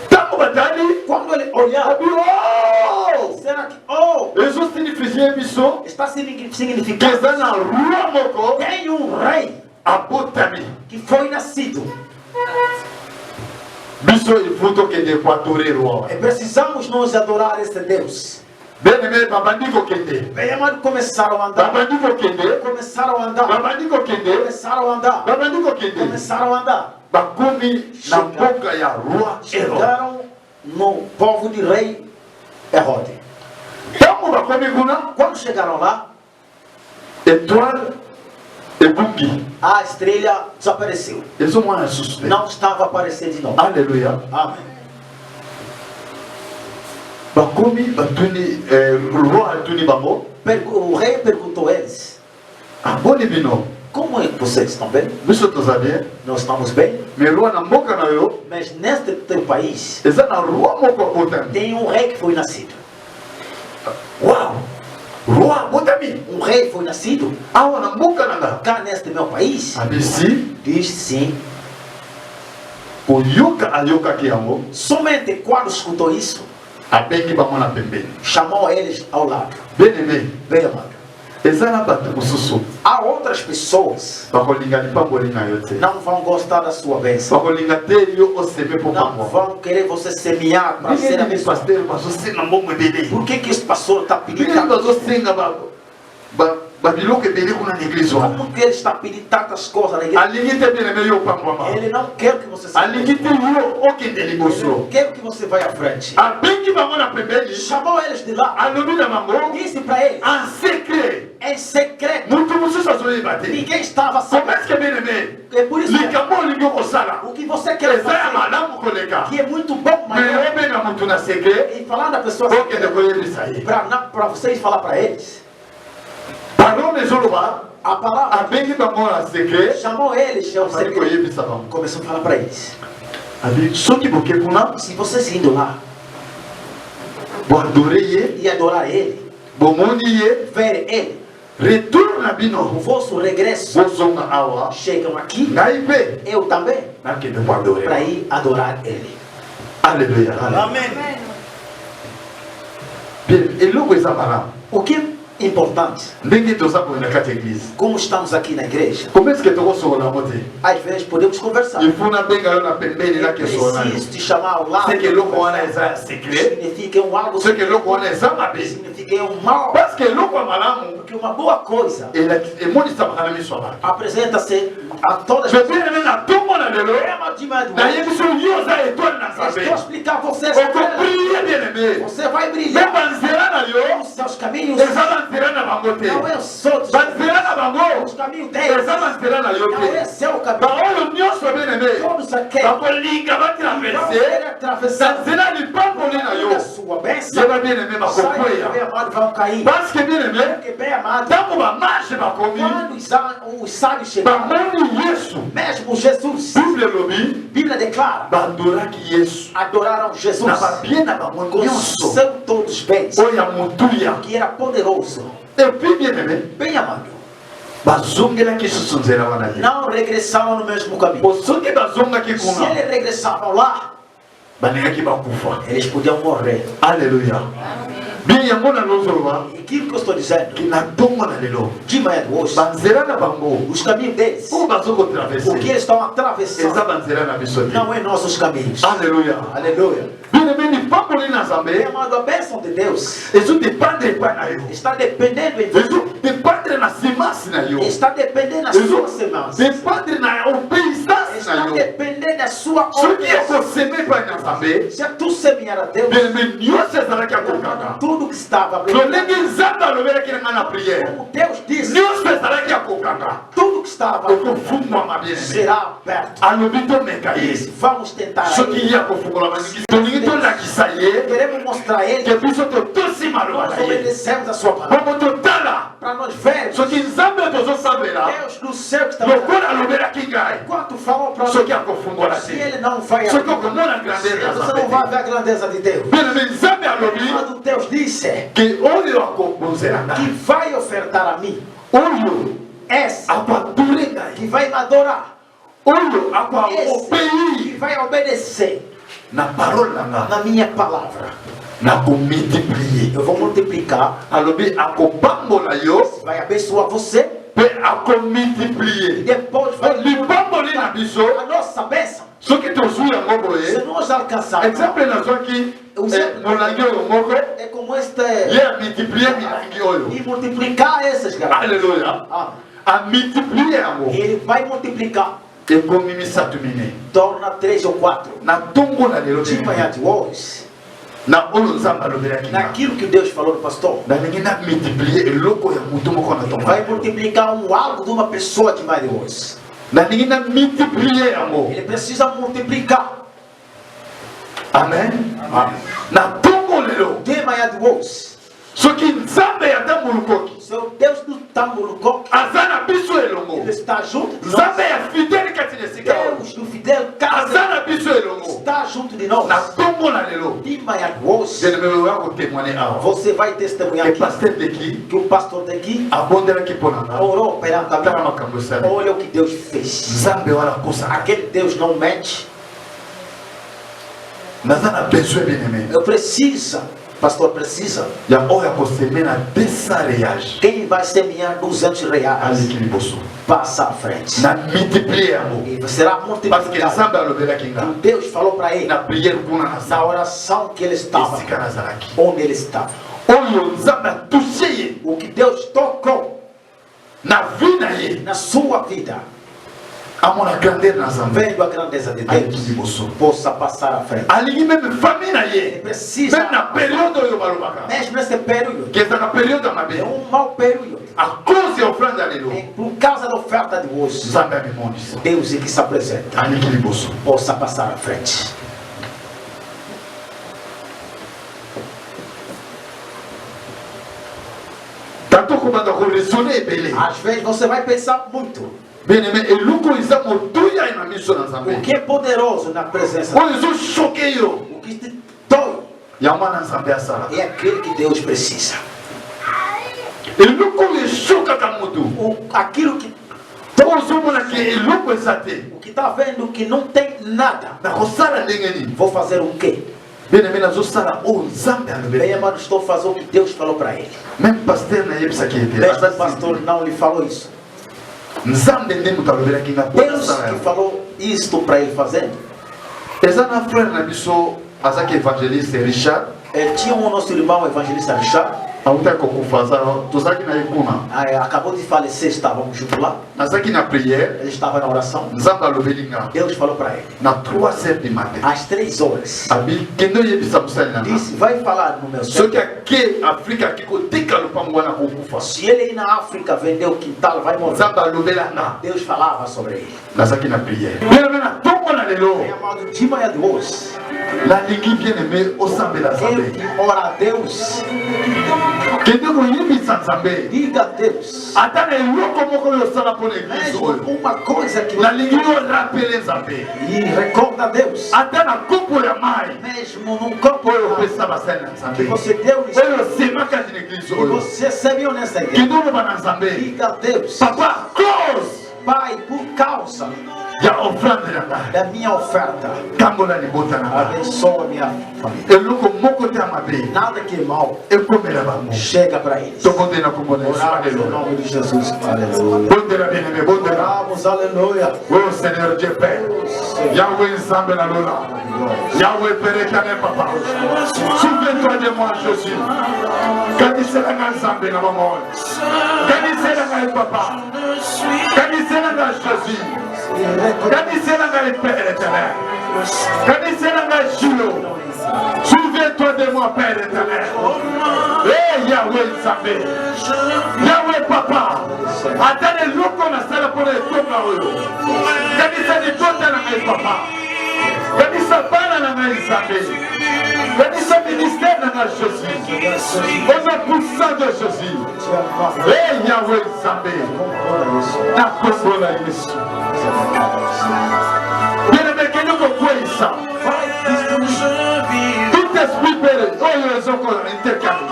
Ntango batali Quando ele olhava, abi oh! será que, oh, ezosignifizie biso está que significando eza na roi moko tem um rei abotami. que foi nascido. Biso il faut tokende équatoré roi E precisamos nós adorar este Deus. bien-aimé babandi kokende Bem amado, começaram a andar, babandi kokende começaram a andar, babandi kokende começaram a andar, babandi kokende começaram a andar. bakomi na mboka ya roi Hérode. Chegaram no povo de rei Herodes. Ntango bakomi kuna Quando chegaram lá, étoile ebungi a estrela desapareceu. ezomwana suspect. Não estava aparecendo de novo. Alléluia. Amém. Bakomi batuni roi atuni bango O rei perguntou a eles: aboni bino como é que vocês estão bem? biso toza bien Nós estamos bem, mais roi na mboka na yo mas neste teu país eza na roi moko abotami. tem um rei que foi nascido. Wow, roi abotami Um rei foi nascido awa na mboka na nga cá neste meu país. abisi Diz sim. oyoka ayokaki yango Somente quando escutou isso, abengi bango na pembeni. chamou eles ao lado. Bien-aimé, Bem amado, eza na bato mosusu há outras pessoas bakolinga lipamboli na yo te, não vão gostar da sua bênção. bakolinga te yo oseme mpo Não pangwa. vão querer você semear para ser Ndenge nini abençoado. paster bazosenga mbongo ebele? Por que esse pastor está pedindo Ndenge tanto? bazosenga babiloko ebele kuna na église wana? Como que ele está pedindo tantas coisas na igreja? Alingi te bien-aimé yo opangwama, Ele não quer que você seja alingi te yo okende Ele liboso. não quer que você vá à frente. Abengi bango na pembeni, Chamou eles de lá. alobi na bango Disse para eles, en secret. em secreto. Mutu mosusu azoyeba te. Ninguém estava Comment sabendo. est-ce que bien-aimé É por isso que likambo olingi okosala o que você quer eza ya fazer, malamu koleka, que é muito bom, mas me obenga mutu na secret e falando da pessoa okende koyebisa ye. para vocês falar para eles, parole ezoloba a palavra abengi bango na secret chamou eles ao bali secreto. koyebisa bango. Começou a falar para eles: Abi soki boke kuna se vocês indo lá boadore ye e adorar ele, bomoni ye ver ele, retour na o bino vosso regresso, bozonga awa chegam aqui, ngai mpe eu também, nakende boadore. para ir adorar ele. Alléluia. Amém. Bien, eloko eza malamu O que é importante, ndenge toza koye na kati ya église como estamos aqui na igreja, comment est-ce que tokosokola yango te? às vezes podemos conversar. Il faut nabenga yo na pembeni É nakesola yo preciso te chamar ao lado. seke eloko wana eza ya secret, Significa algo, seke eloko wana eza mabe, significa mal. parce que eloko ya malamu Porque uma boa coisa emonisaka na miso ya bato. apresenta-se a todas Je as pessoas. bien-aime na ntongo na lelo nayebi so yo oza étoile na Estou a nzambe explicar a vocês. okopriye bien-aime Você vai me brilhar banzela na yo os seus caminhos. eza banzela na bango te, Não é o seu, banzela na bango os caminhos deles. eza banzela na yo Não é te. seu caminho. baoyo nyonso bien-aime Todos aqueles bakolinga vão batraverse querer atravessar na nzela lipamboli na yo a sua bênção. yeba bien-aime Sai, bem bakokweya amado, vão cair. parce que bien-aime Porque bem amado, ntango bamarshe bakomi quando os sábios chegaram, bamoni yesu, mesmo Jesus, bible elobi Bíblia declara, badoraki yesu adoraram Jesus na babie na bango com nyonso seu todos bens, oyo ya motuya. que era poderoso. Et puis bien-aimé, Bem amado, bazongelaki susu nzela wana ye não regressavam no mesmo caminho. po soki bazongaki Se kuna eles regressavam lá, balingaki bakufa. eles podiam morrer. Aleluya. Bien yango nazoloba E aquilo que eu estou dizendo, ki na ntongo na lelo de manhã de hoje, banzela na bango os caminhos deles, oyo bazokotraverse o que eles estão eza atravessando, banzela na biso te. não é nossos caminhos. Aleluya. Aleluia. Bien-aimé, lipamboli na Meu nzambe amado, a bênção de Deus ezodependre epai na yo, está dependendo em você. ezodependre na semence na yo, Está dependendo da sua semence. ezodependre na obéissance Está na yo. dependendo da sua soki obediência. ekoseme epai na nzambe Se tu semear a Deus, bien-aimé nyonso ezalaki akokanga tudo que estava lolenge nzambe alobelaki na ngai na priere como Deus disse, nyonso ezalaki akokanga tudo que estava okofungwama bien-aimé será aberto. alobi tomeka ye Disse, vamos tentar soki aí. ye akofungola bandingisi tolingi tolakisa ye Queremos mostrar a ele ke que biso totosi maloba nós na ye obedecemos a sua palavra. bongo totala Para nós vermos soki nzambe tozosambela Deus do céu que está lokola alobelaki ngai Enquanto falou para soki nós, akofungola se te ele não vai soki abrir, okomona grandeur ya você nzambe não vai ver a grandeza de Deus. bien-aimé nzambe alobi Quando Deus disse ke oyo akobonzela que ngai vai ofertar a mim, oyo essa akoature ngai que vai me adorar, oyo esse que akoaobéir vai obedecer na parole na nga na minha palavra, nakomultiplier eu vou multiplicar, alobi akopambola yo vai abençoar você mpe e akomultiplier depois vai libamboli na biso a nossa bênção. soki tozwi yango Se boye nós alcançarmos, exemple nazwaki molangi oyo moko é como este ye amultiplie milangi oyo e multiplicar essas garrafas. alleluya Ah, amultiplie yango ele vai multiplicar, ekomi misato mine torna 3 ou 4. na ntongo na lelo De manhã de hoje, na oyo nzambe alobelaki nga naquilo que Deus falou no pastor, nalingi na multiplie eloko ya motu moko na ntongo vai multiplicar algo de uma pessoa de manhã de hoje. nalingi na multiplie yango Ele precisa multiplicar. amen na ntongo lelo De manhã de hoje, soki nzambe ata molukoki seu Deus do Tamburuco, aza na biso elongo ele está junto de nós. nzambe ya fidele kati na esika oyo Deus do Fidel aza Casa na biso elongo está junto de nós. na ntongo na lelo De manhã de hoje, jenemelo oya kotémoine awa você vai testemunhar ke aqui paster deki que o pastor daqui abondelaki mpo na nga orou perante a tala mim. makambo esali Olha o que Deus fez. nzambe wana kosaka Aquele Deus não mente. naza na besoin bien-aimé Eu preciso, pastor precisa. ya oyo akoseme na 200 reage Quem vai semear 200 reais, aleki liboso passa à frente. na multiplie yango E será parce que multiplicado. nzambe alobelaki nga Deus falou para ele, na priere kuna na na sa oração que ele estava, esika nazalaki onde ele estava. oyo nzambe atushe ye O que Deus tocou na vi na ye na sua vida, amona grandeur na nzambe vendo a grandeza de aleki Deus, liboso possa passar à frente. alingi meme famille na Ele ye precisa, meme na periode oyo balobaka mesmo nesse período, ke ezaka periode ya é mabe mau período. a cause ya ofrande ya lelo E por causa da oferta de hoje, nzambe amemondisa Deus é que se apresenta, aleki liboso possa passar à frente. tanto okobanda koresone ebele Às vezes você vai pensar muito. bien-aimé eloko eza motuya na miso na nzambe O que é poderoso na presença, oyo ezoshoke yo o que te dói, yango wana nzambe asalaka é aquele que Deus precisa. eloko oyo eshokaka motu Aquilo que ozomona ke eloko eza te o que está vendo que não tem nada, nakosala ndenge nini vou fazer o quê? bien-aimé nazosala oyo nzambe Bem, alobeli amado, estou fazendo o que Deus falou para ele. même pasteur nayebisaki ete Mesmo o pastor não lhe falou isso. nzambe nde moto alobelaki nga mpo Deus nasala que yango falou isto para ele fazendo. eza na frère na biso azaki évangéliste Richard Tinha nosso irmão evangelista Richard, awutaki kokufa aza tozalaki na ye kuna acabou de falecer, estávamos juntos lá. nazalaki na prière Ele estava na oração. nzambe alobeli nga Deus falou para ele, na 3h du matin às 3 horas, abi kende oyebisa mosali na nga disse, vai falar no meu soki céu. ake afrika aki kotika lopango wana kokufa Se ele ir na África vender o quintal, vai morrer. nzambe alobela nga Deus falava sobre ele. nazalaki na prière bien na ntongo na lelo Bem, amado, de manhã de hoje, La ligue bien aimée au Sambé la Eu Sambé. que ora a Deus. Que Dieu vous y sans Sambé. Diga a Deus. Attendez, nous comment on sera pour l'église. Mesmo uma coisa que La ligue on rappelle Sambé. e recorda a Deus. Attends, un couple de maille. Mesmo num campo On peut savoir ça dans Sambé. você deu isso. C'est ma carte d'église. E você serviu nessa Que igreja. nous nous allons Sambé. Diga a Deus. Papa, cause. Pai, por causa Il y a offrande là-bas. da minha oferta, Tangola ni bota là-bas. abençoa minha família. Et nous comme mon côté à ma baie. Nada que é mal Et comme là-bas. chega para eles. Tout le monde est dans le monde. Oramos no nome de Jesus. Aleluia. Bon de la bien-aimée, bon de la. Oramos, aleluia. Oh Seigneur Dieu Père. Yahweh Zambé la Lola. Yahweh Père éternel Papa. Souviens-toi de moi, Jésus. Quand il sera dans Zambé la maman. Quand il sera dans Papa. Quand il sera dans Jésus. Quand il sera dans le Père éternel. Quand il sera dans Julo. Souviens-toi de moi, Père éternel. Eh Yahweh Zambé. Yahweh Papa. Attendez, nous qu'on a ça pour les tombes là-haut. Quand il s'est dit, toi, t'as la papa. Quand il s'est pas dans la Zambé. Quand il s'est ministère dans la Jésus. Au nom puissant de Jésus. Eh Yahweh Zambé. Na Congo la Yesu. Bien-aimé, que nous comprenons ça. Tout esprit péré. Oh, ils ont intercalé.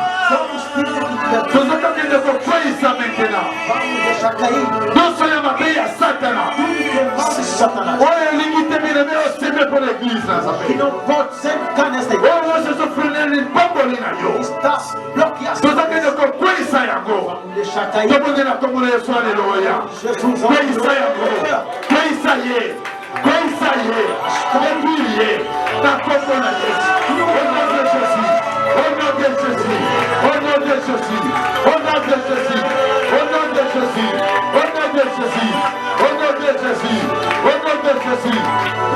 Nous avons que nous comprenons ça maintenant. Vamos deixar cair Nous sommes ma paix à Satan. tudo que é mal de Satanás. Oh, limite bien-aimé, on s'aime pour l'église. Que não pode sempre ficar nesta igreja. Oh, moi, je suis freiné, une bambolina. Está bloqueado. Nous avons que nous comprenons ça, Yango. Vamos deixar Tout cair. le monde est là, comme on est sur alléluia. Jesus, Quem sai aleluia. agora? Quem sair? Quem sair? Quem brilhar? Na companhia de Jesus. Au nom de Jésus. Au nom de Jésus. Au nom de Jésus. Au nom de Jésus. Au nom de Jésus. Au nom de Jésus. Au nom de Jésus.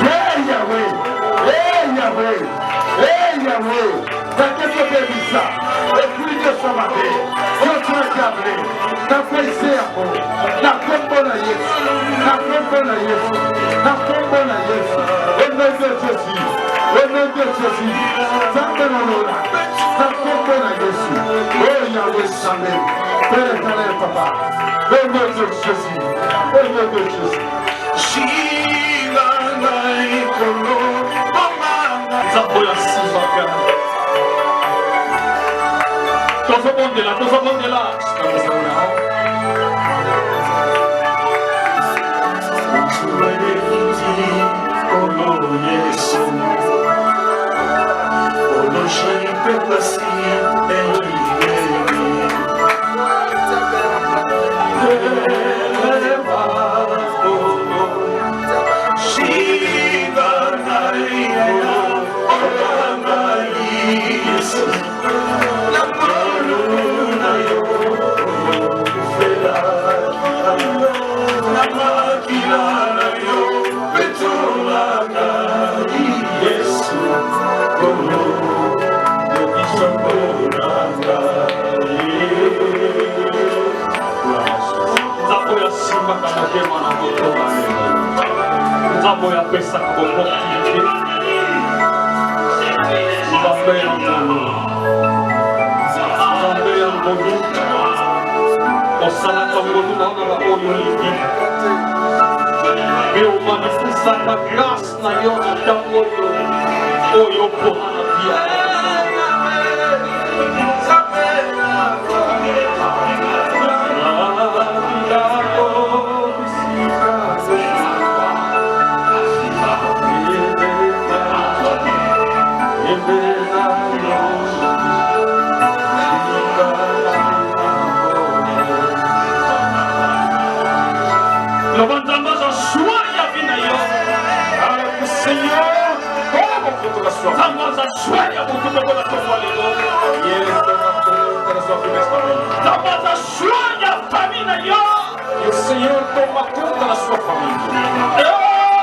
Hey Yahweh. Hey Yahweh. Hey Yahweh. Dans quel côté de ça? Et puis de son matin. On se regarde. Na conhecer amor. Na companhia de Jesus. Na companhia de Jesus. Na companhia de Jesus. Au nom de Jésus. Au nom de Jésus. Santa Lola. Na companhia de Jesus. Oh Yahweh Sambé. Père éternel Papa. Au nom de Jésus. Au nom de Jésus. Zaboya Simba. Tozobondela, tozobondela. Zaboya Simba kama kema na kutoka. Zaboya pesa kwa mokiti. Zaboya ngolo. Zaboya ngolo. Osala kwa ngolo na ona ba oyo liki. Eu manifesta a graça na yo da oyo pona na pia. E o Senhor toma conta da sua família.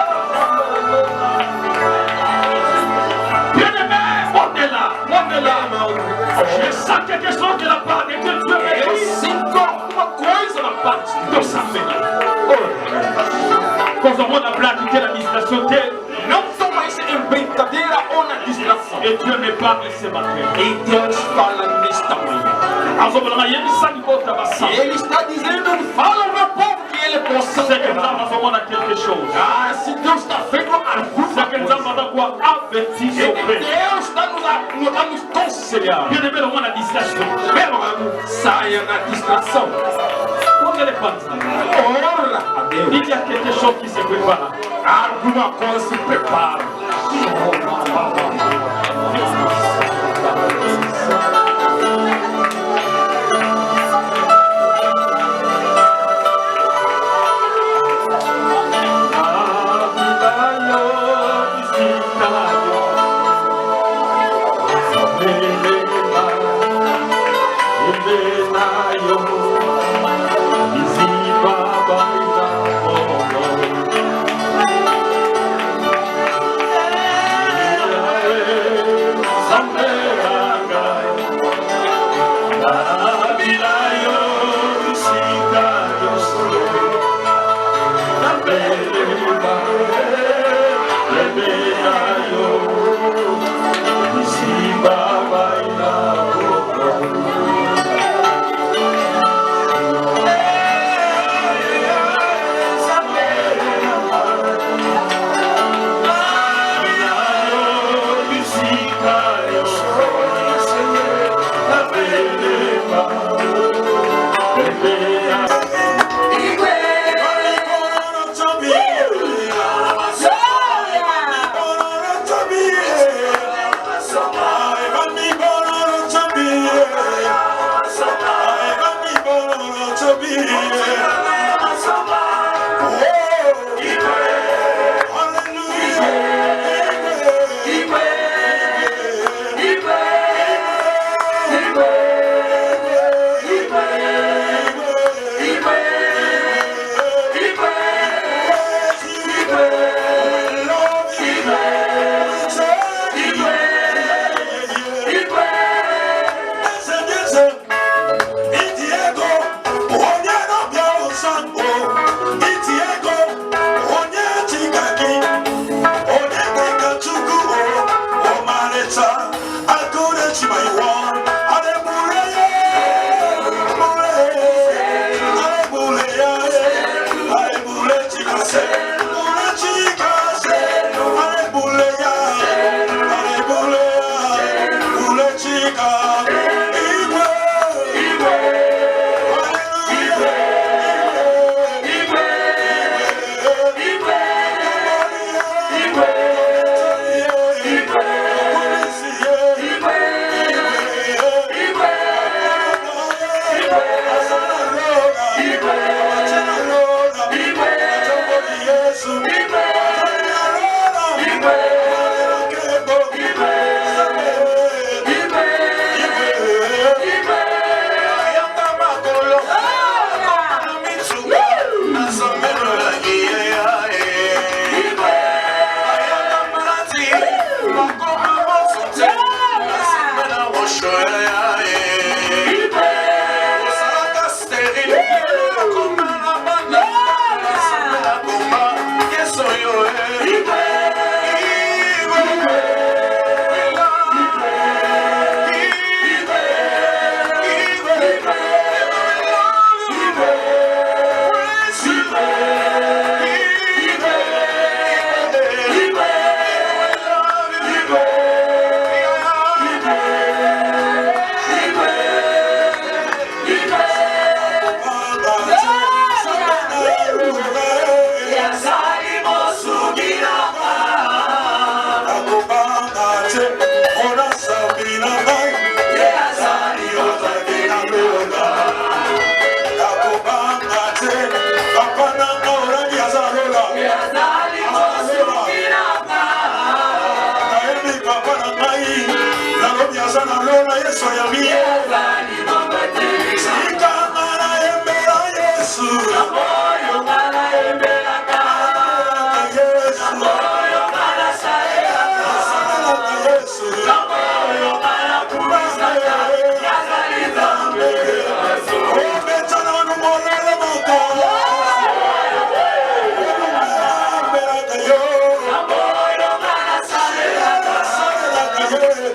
Je sens quelque chose de la part de Dieu. Eu sinto alguma coisa da parte de Deus também. Quando a mão da prática da administração dele, não toma isso em brincadeira ou na Et Dieu me parle ce matin. E Deus fala nesta manhã. Ele está dizendo, fala ao meu povo que ele possa levar. Quelque chose. Ah, se Deus está vendo alguma Que coisa, Deus Deus está nos aconselhando. Saia da distração. Ora a Deus. Il y a quelque chose qui se prépare. Alguma coisa se prepara. Yeah.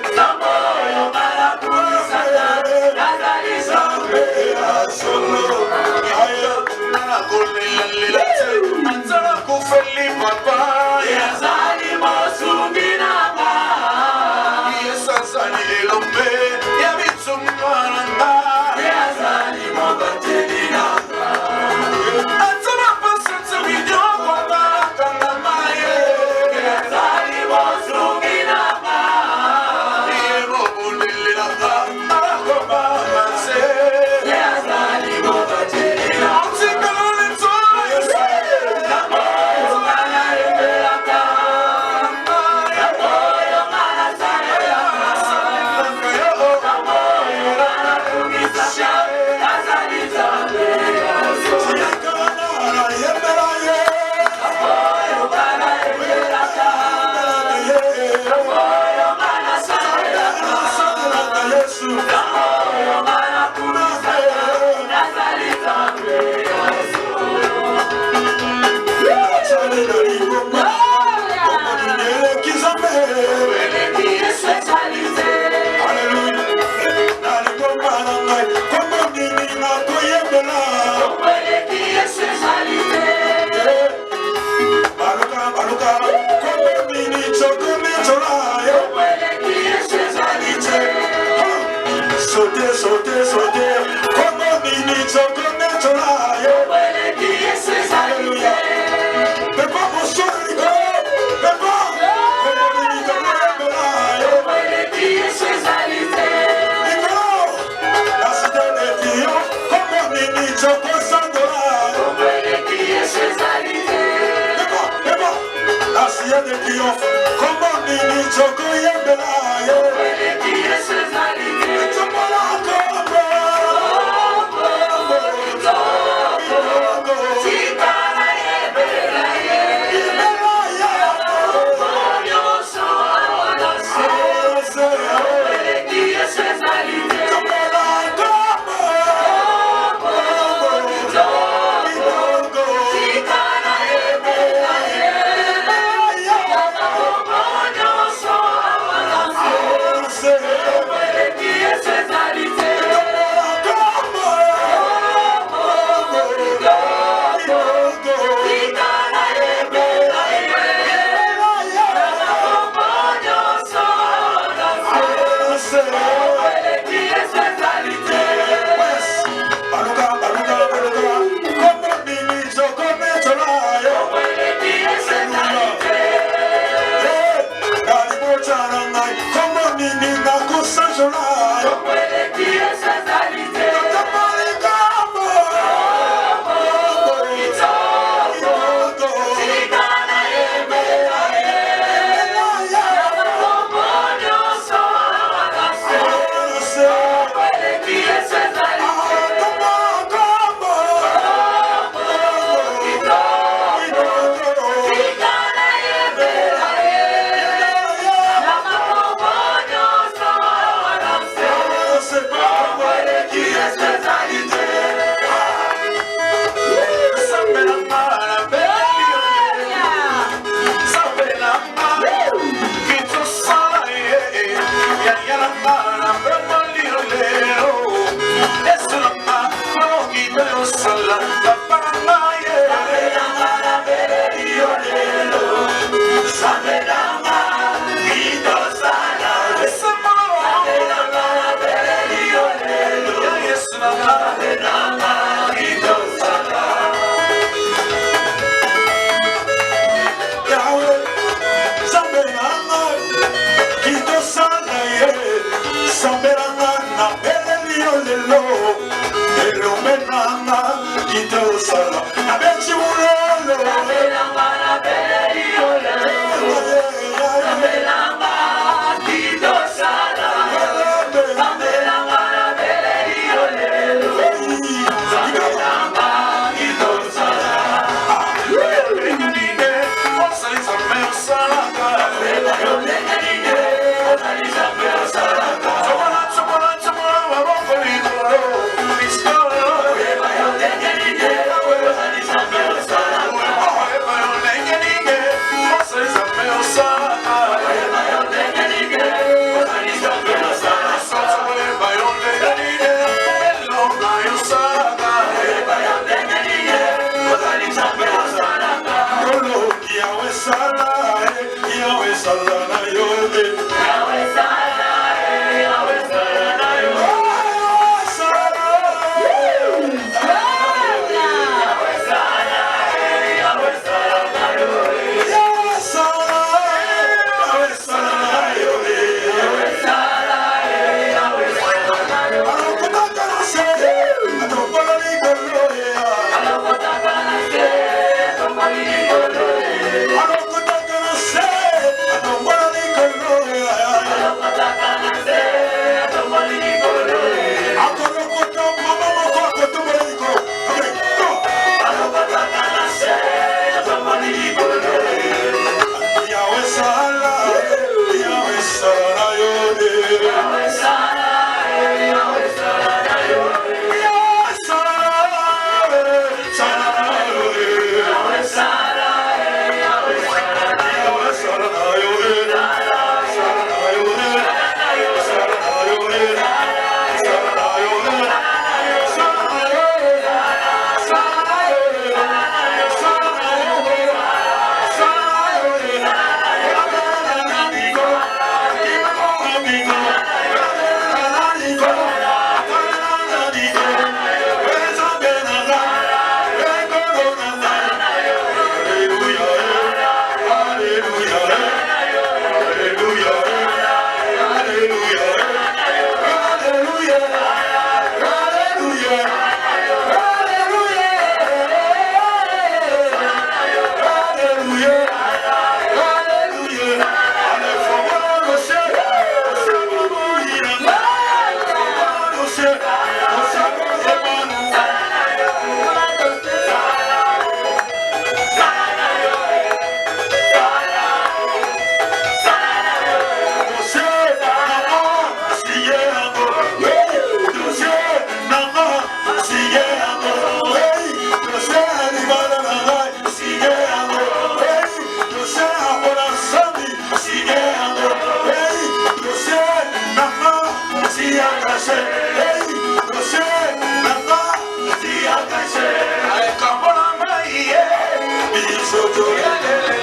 Soto,